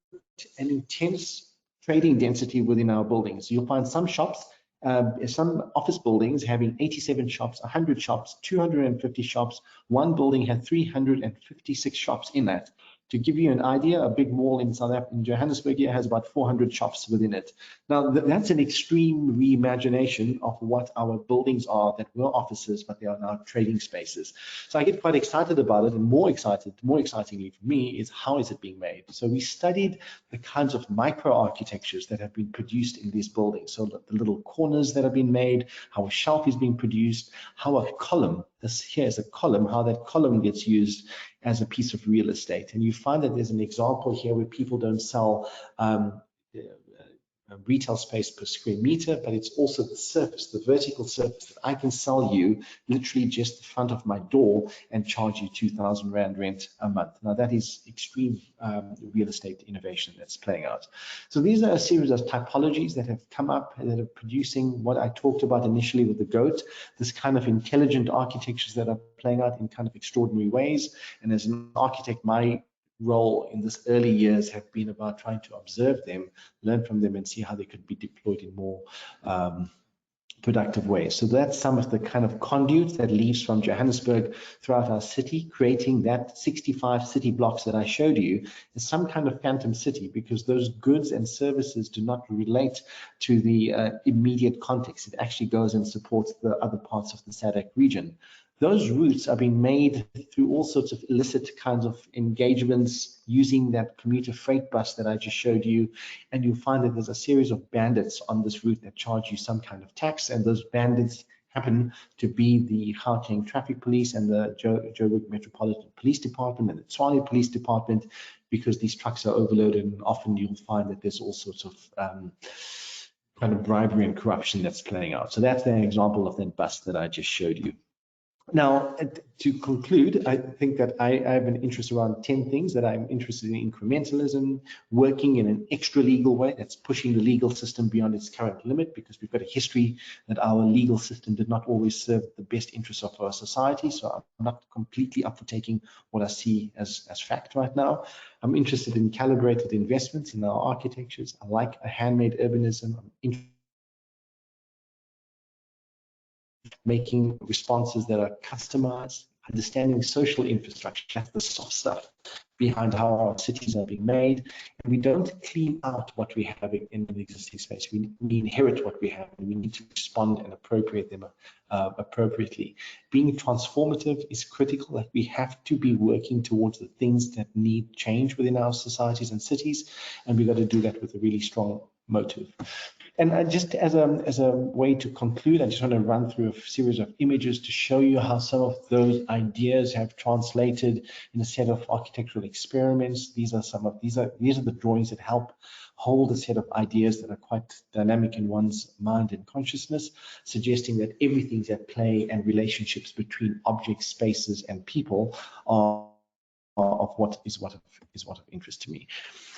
an intense trading density within our buildings. You'll find some shops, some office buildings having 87 shops, 100 shops, 250 shops. One building had 356 shops in that. To give you an idea, a big mall in Johannesburg here has about 400 shops within it. Now, that's an extreme reimagination of what our buildings are that were offices, but they are now trading spaces. So I get quite excited about it, and more excitingly for me is how is it being made? So we studied the kinds of micro architectures that have been produced in these buildings. So the little corners that have been made, how a shelf is being produced, how a column, this here is a column, how that column gets used as a piece of real estate. And you find that there's an example here where people don't sell retail space per square meter, but it's also the surface, the vertical surface that I can sell you literally just the front of my door and charge you 2,000 Rand rent a month. Now that is extreme real estate innovation that's playing out. So these are a series of typologies that have come up and that are producing what I talked about initially with the goat, this kind of intelligent architectures that are playing out in kind of extraordinary ways. And as an architect, my role in this early years have been about trying to observe them, learn from them, and see how they could be deployed in more productive ways. So that's some of the kind of conduit that leaves from Johannesburg throughout our city, creating that 65 city blocks that I showed you as some kind of phantom city, because those goods and services do not relate to the immediate context. It actually goes and supports the other parts of the SADC region. Those routes are being made through all sorts of illicit kinds of engagements using that commuter freight bus that I just showed you. And you'll find that there's a series of bandits on this route that charge you some kind of tax. And those bandits happen to be the Gauteng Traffic Police and the Joburg Metropolitan Police Department and the Tshwane Police Department, because these trucks are overloaded. And often you'll find that there's all sorts of kind of bribery and corruption that's playing out. So that's an example of that bus that I just showed you. Now, to conclude, I think that I have an interest around 10 things that I'm interested in: incrementalism, working in an extra legal way that's pushing the legal system beyond its current limit, because we've got a history that our legal system did not always serve the best interests of our society. So I'm not completely up for taking what I see as fact right now. I'm interested in calibrated investments in our architectures. I like a handmade urbanism. I'm interested making responses that are customized, understanding social infrastructure, that's the soft stuff, behind how our cities are being made. And we don't clean out what we have in the existing space. We inherit what we have, and we need to respond and appropriate them appropriately. Being transformative is critical, that we have to be working towards the things that need change within our societies and cities, and we've got to do that with a really strong motive. And just as a way to conclude, I just want to run through a series of images to show you how some of those ideas have translated in a set of architectural experiments. These are the drawings that help hold a set of ideas that are quite dynamic in one's mind and consciousness, suggesting that everything's at play, and relationships between objects, spaces, and people are of what is of interest to me.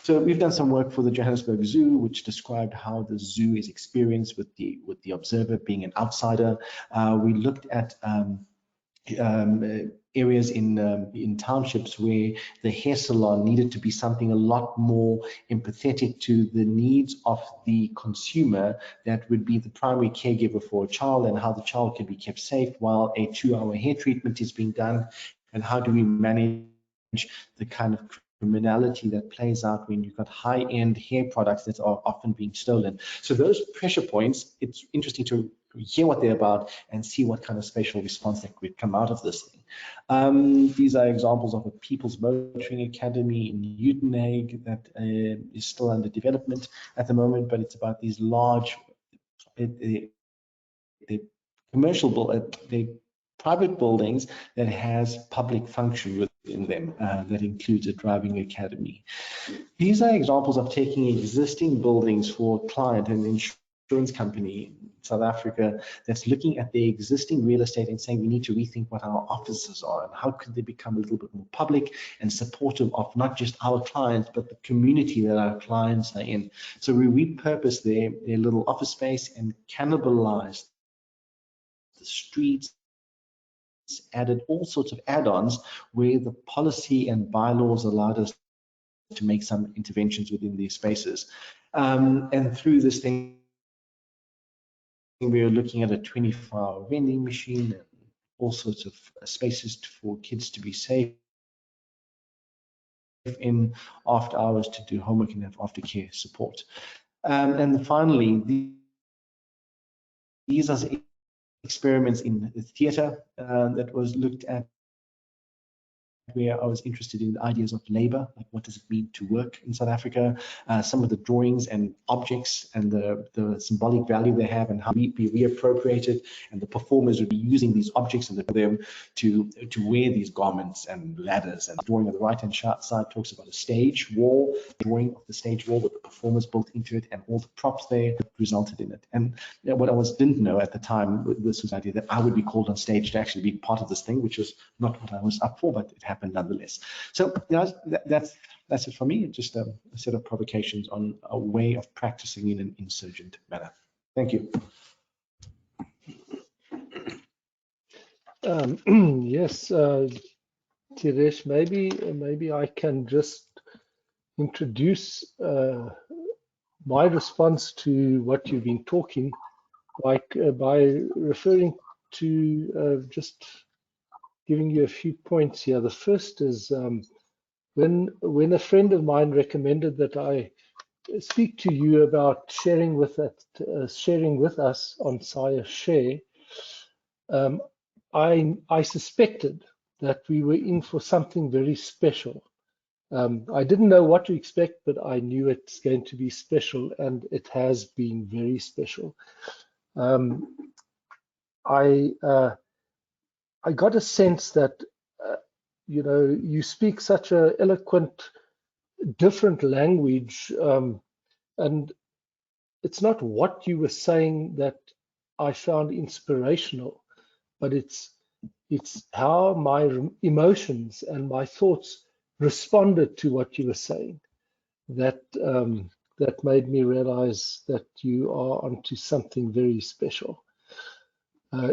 So we've done some work for the Johannesburg Zoo, which described how the zoo is experienced with the observer being an outsider. We looked at areas in townships where the hair salon needed to be something a lot more empathetic to the needs of the consumer that would be the primary caregiver for a child, and how the child can be kept safe while a 2-hour hair treatment is being done, and how do we manage the kind of criminality that plays out when you've got high-end hair products that are often being stolen. So those pressure points, it's interesting to hear what they're about and see what kind of spatial response that could come out of this thing. These are examples of a People's Motoring Academy in Uitenhage that is still under development at the moment, but it's about these large private buildings that has public function within them, that includes a driving academy. These are examples of taking existing buildings for a client, an insurance company in South Africa, that's looking at the existing real estate and saying we need to rethink what our offices are and how could they become a little bit more public and supportive of not just our clients, but the community that our clients are in. So we repurpose their little office space and cannibalize the streets, added all sorts of add-ons where the policy and bylaws allowed us to make some interventions within these spaces. And through this thing, we are looking at a 24-hour vending machine and all sorts of spaces for kids to be safe in after hours, to do homework and have aftercare support. And finally, these are experiments in the theatre that was looked at, where I was interested in the ideas of labor, like what does it mean to work in South Africa, some of the drawings and objects and the symbolic value they have and how we be reappropriated, and the performers would be using these objects and them to wear these garments and ladders. And the drawing on the right-hand side talks about a stage wall, drawing of the stage wall with the performers built into it and all the props there resulted in it. And what I didn't know at the time, this was the idea that I would be called on stage to actually be part of this thing, which was not what I was up for, but it happened nonetheless. So that's it for me. Just a set of provocations on a way of practicing in an insurgent manner. Thank you. Yes, Tiresh, maybe I can just introduce my response to what you've been talking, like by referring to just giving you a few points here. The first is when a friend of mine recommended that I speak to you about sharing with us on SAIAshare, I suspected that we were in for something very special. I didn't know what to expect, but I knew it's going to be special, and it has been very special. I got a sense that you speak such an eloquent, different language, and it's not what you were saying that I found inspirational, but it's how my emotions and my thoughts responded to what you were saying that made me realize that you are onto something very special.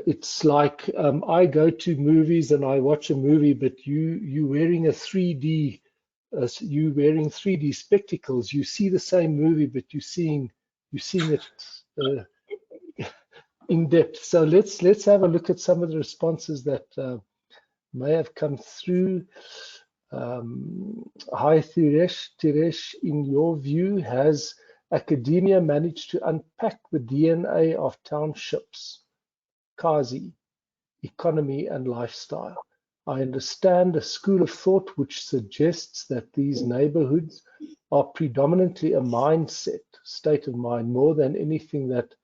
It's like I go to movies and I watch a movie, but you wearing a 3D, you wearing 3D spectacles. You see the same movie, but you're seeing it in depth. So let's have a look at some of the responses that may have come through. Hi Tiresh, in your view, has academia managed to unpack the DNA of townships, Kazi, economy and lifestyle? I understand a school of thought which suggests that these neighborhoods are predominantly a mindset, state of mind, more than anything that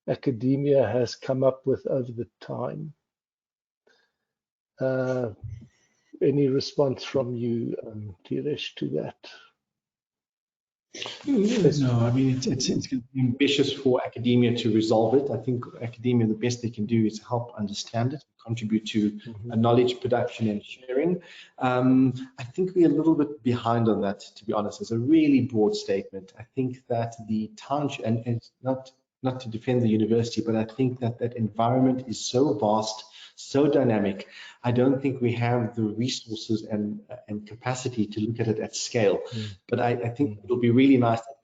academia has come up with over the time. Any response from you, Tiresh, to that? No, I mean, it's going to be ambitious for academia to resolve it. I think academia, the best they can do is help understand it, contribute to knowledge production and sharing. I think we're a little bit behind on that, to be honest. It's a really broad statement. I think that the township, and it's not to defend the university, but I think that that environment is so vast, so dynamic. I don't think we have the resources and capacity to look at it at scale. But I think it'll be really nice that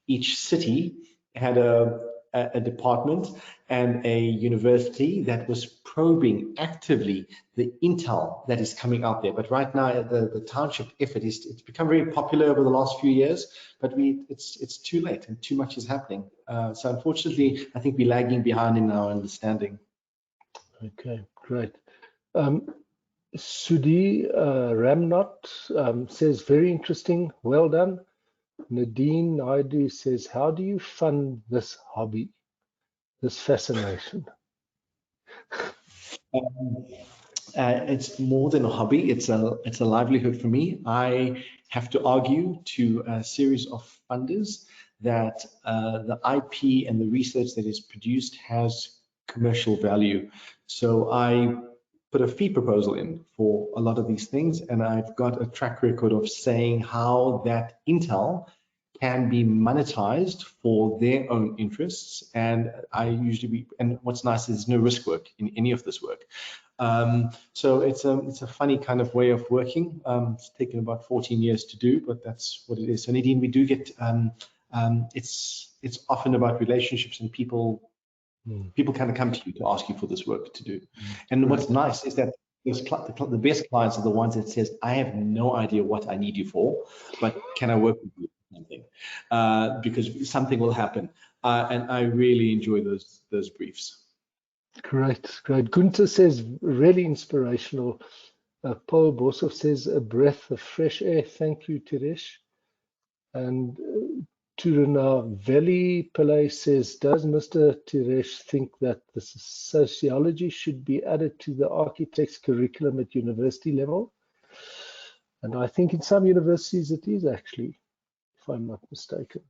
each city had a department and a university that was probing actively the intel that is coming out there. But right now, the township effort it's become very popular over the last few years, but it's too late and too much is happening. So unfortunately, I think we're lagging behind in our understanding. Okay, great. Sudhi Ramnot says, very interesting, well done. Nadine Naidu says, how do you fund this hobby, this fascination? It's more than a hobby, it's a livelihood for me. I have to argue to a series of funders that the IP and the research that is produced has commercial value. So I put a fee proposal in for a lot of these things, and I've got a track record of saying how that intel can be monetized for their own interests. And and what's nice is there's no risk work in any of this work. So it's a funny kind of way of working. It's taken about 14 years to do, but that's what it is. So Nadine, we do get, it's often about relationships and people kind of come to you to ask you for this work to do. And what's nice is that the best clients are the ones that says, I have no idea what I need you for, but can I work with you on something? Because something will happen. And I really enjoy those briefs. Great, great. Gunther says, really inspirational. Paul Bosov says, a breath of fresh air. Thank you, Tiresh. And Turana Valley Pillay says, does Mr. Tiresh think that the sociology should be added to the architect's curriculum at university level? And I think in some universities it is actually, if I'm not mistaken.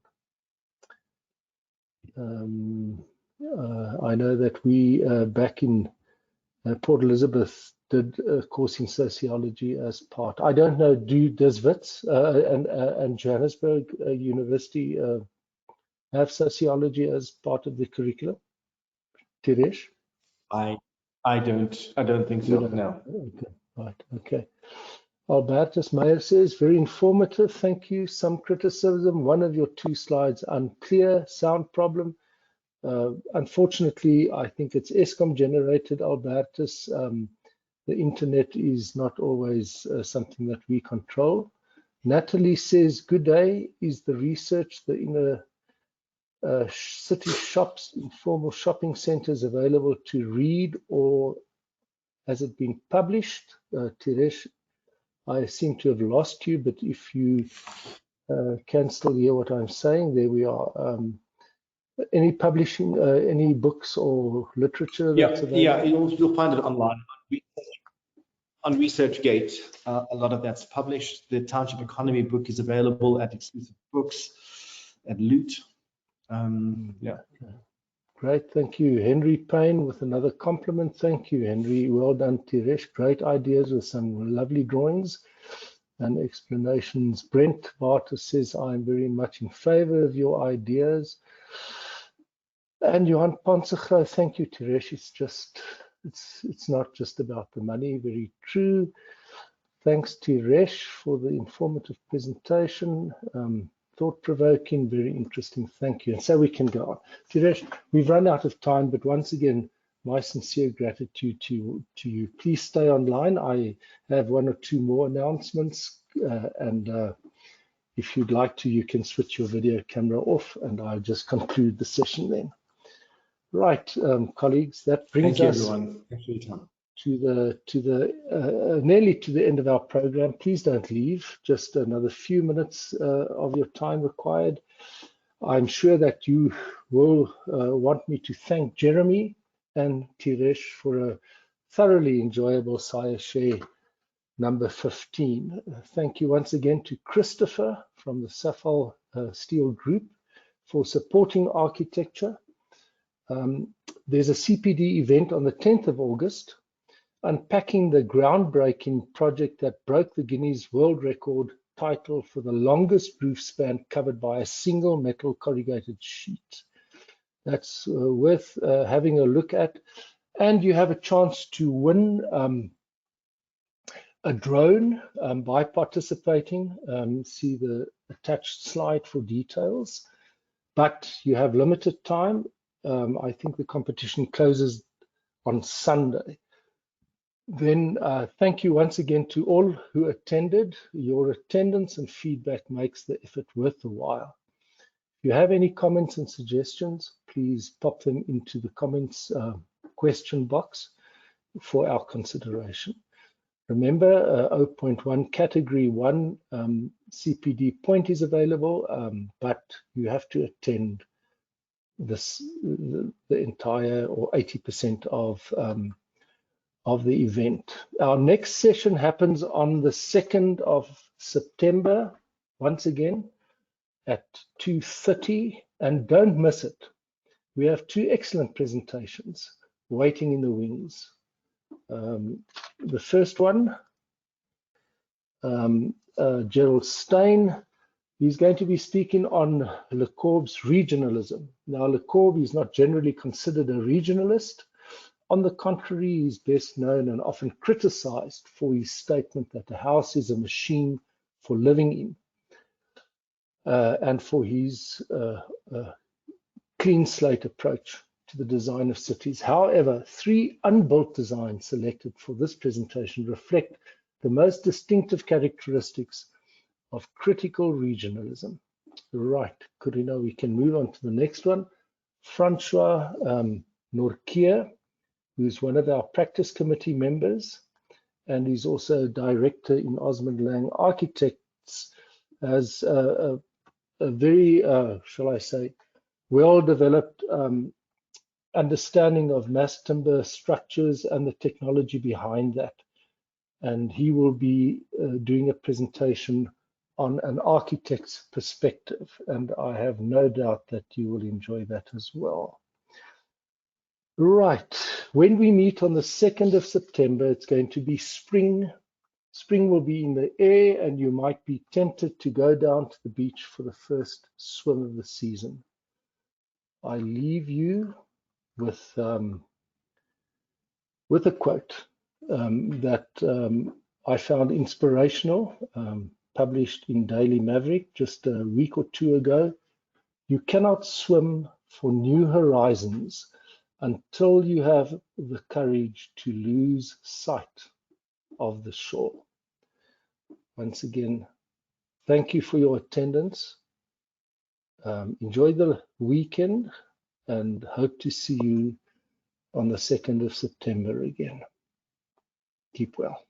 I know that we back in Port Elizabeth did a course in sociology as part. I don't know, does Wits and Johannesburg University have sociology as part of the curriculum? Tiresh? I don't think so, no. Okay, right, okay. Albertus Meyer says, very informative, thank you. Some criticism, one of your two slides unclear, sound problem. Unfortunately, I think it's ESCOM generated, Albertus. The internet is not always something that we control. Natalie says, good day. Is the research the inner city shops, informal shopping centers available to read, or has it been published? Tiresh, I seem to have lost you, but if you can still hear what I'm saying, there we are. Any publishing, any books or literature that's available? Yeah, you'll find it online on ResearchGate. A lot of that's published. The Township Economy book is available at Exclusive Books, at Loot. Yeah. Great, thank you. Henry Payne with another compliment. Thank you, Henry. Well done, Tiresh. Great ideas with some lovely drawings and explanations. Brent Barter says, I'm very much in favor of your ideas. And Johan Ponsigro, thank you, Tiresh. It's not just about the money. Very true. Thanks, Tiresh, for the informative presentation. Thought-provoking, very interesting. Thank you. And so we can go on. Tiresh, we've run out of time, but once again, my sincere gratitude to you. Please stay online. I have one or two more announcements, and if you'd like to, you can switch your video camera off, and I'll just conclude the session then. Right, colleagues, that brings us everyone. Thank you, Tom. Nearly to the end of our program. Please don't leave. Just another few minutes of your time required. I'm sure that you will want me to thank Jeremy and Tiresh for a thoroughly enjoyable SAIAshare number 15. Thank you once again to Christopher from the Cephal Group for supporting architecture. There's a CPD event on the 10th of August, unpacking the groundbreaking project that broke the Guinness World Record title for the longest roof span covered by a single metal corrugated sheet. That's worth having a look at. And you have a chance to win a drone by participating. See the attached slide for details. But you have limited time. I think the competition closes on Sunday. Then thank you once again to all who attended. Your attendance and feedback makes the effort worth the while. If you have any comments and suggestions, please pop them into the comments question box for our consideration. Remember, 0.1 category 1 CPD point is available, but you have to attend the entire or 80% of the event. Our next session happens on the 2nd of September, once again at 2:30, and don't miss it. We have two excellent presentations waiting in the wings. The first one, Gerald Stein, he's going to be speaking on Le Corbusiers' regionalism. Now, Le Corbusier is not generally considered a regionalist. On the contrary, he's best known and often criticized for his statement that a house is a machine for living in, and for his clean slate approach to the design of cities. However, 3 unbuilt designs selected for this presentation reflect the most distinctive characteristics of critical regionalism. Right, Corina, we can move on to the next one. Francois Norkier, who's one of our practice committee members, and he's also director in Osmond Lang Architects, has a very, shall I say, well-developed understanding of mass timber structures and the technology behind that. And he will be doing a presentation on an architect's perspective, and I have no doubt that you will enjoy that as well. Right, when we meet on the 2nd of September, it's going to be spring. Spring will be in the air, and you might be tempted to go down to the beach for the first swim of the season. I leave you with a quote that I found inspirational, published in Daily Maverick just a week or 2 ago. You cannot swim for new horizons until you have the courage to lose sight of the shore. Once again, thank you for your attendance. Enjoy the weekend and hope to see you on the 2nd of September again. Keep well.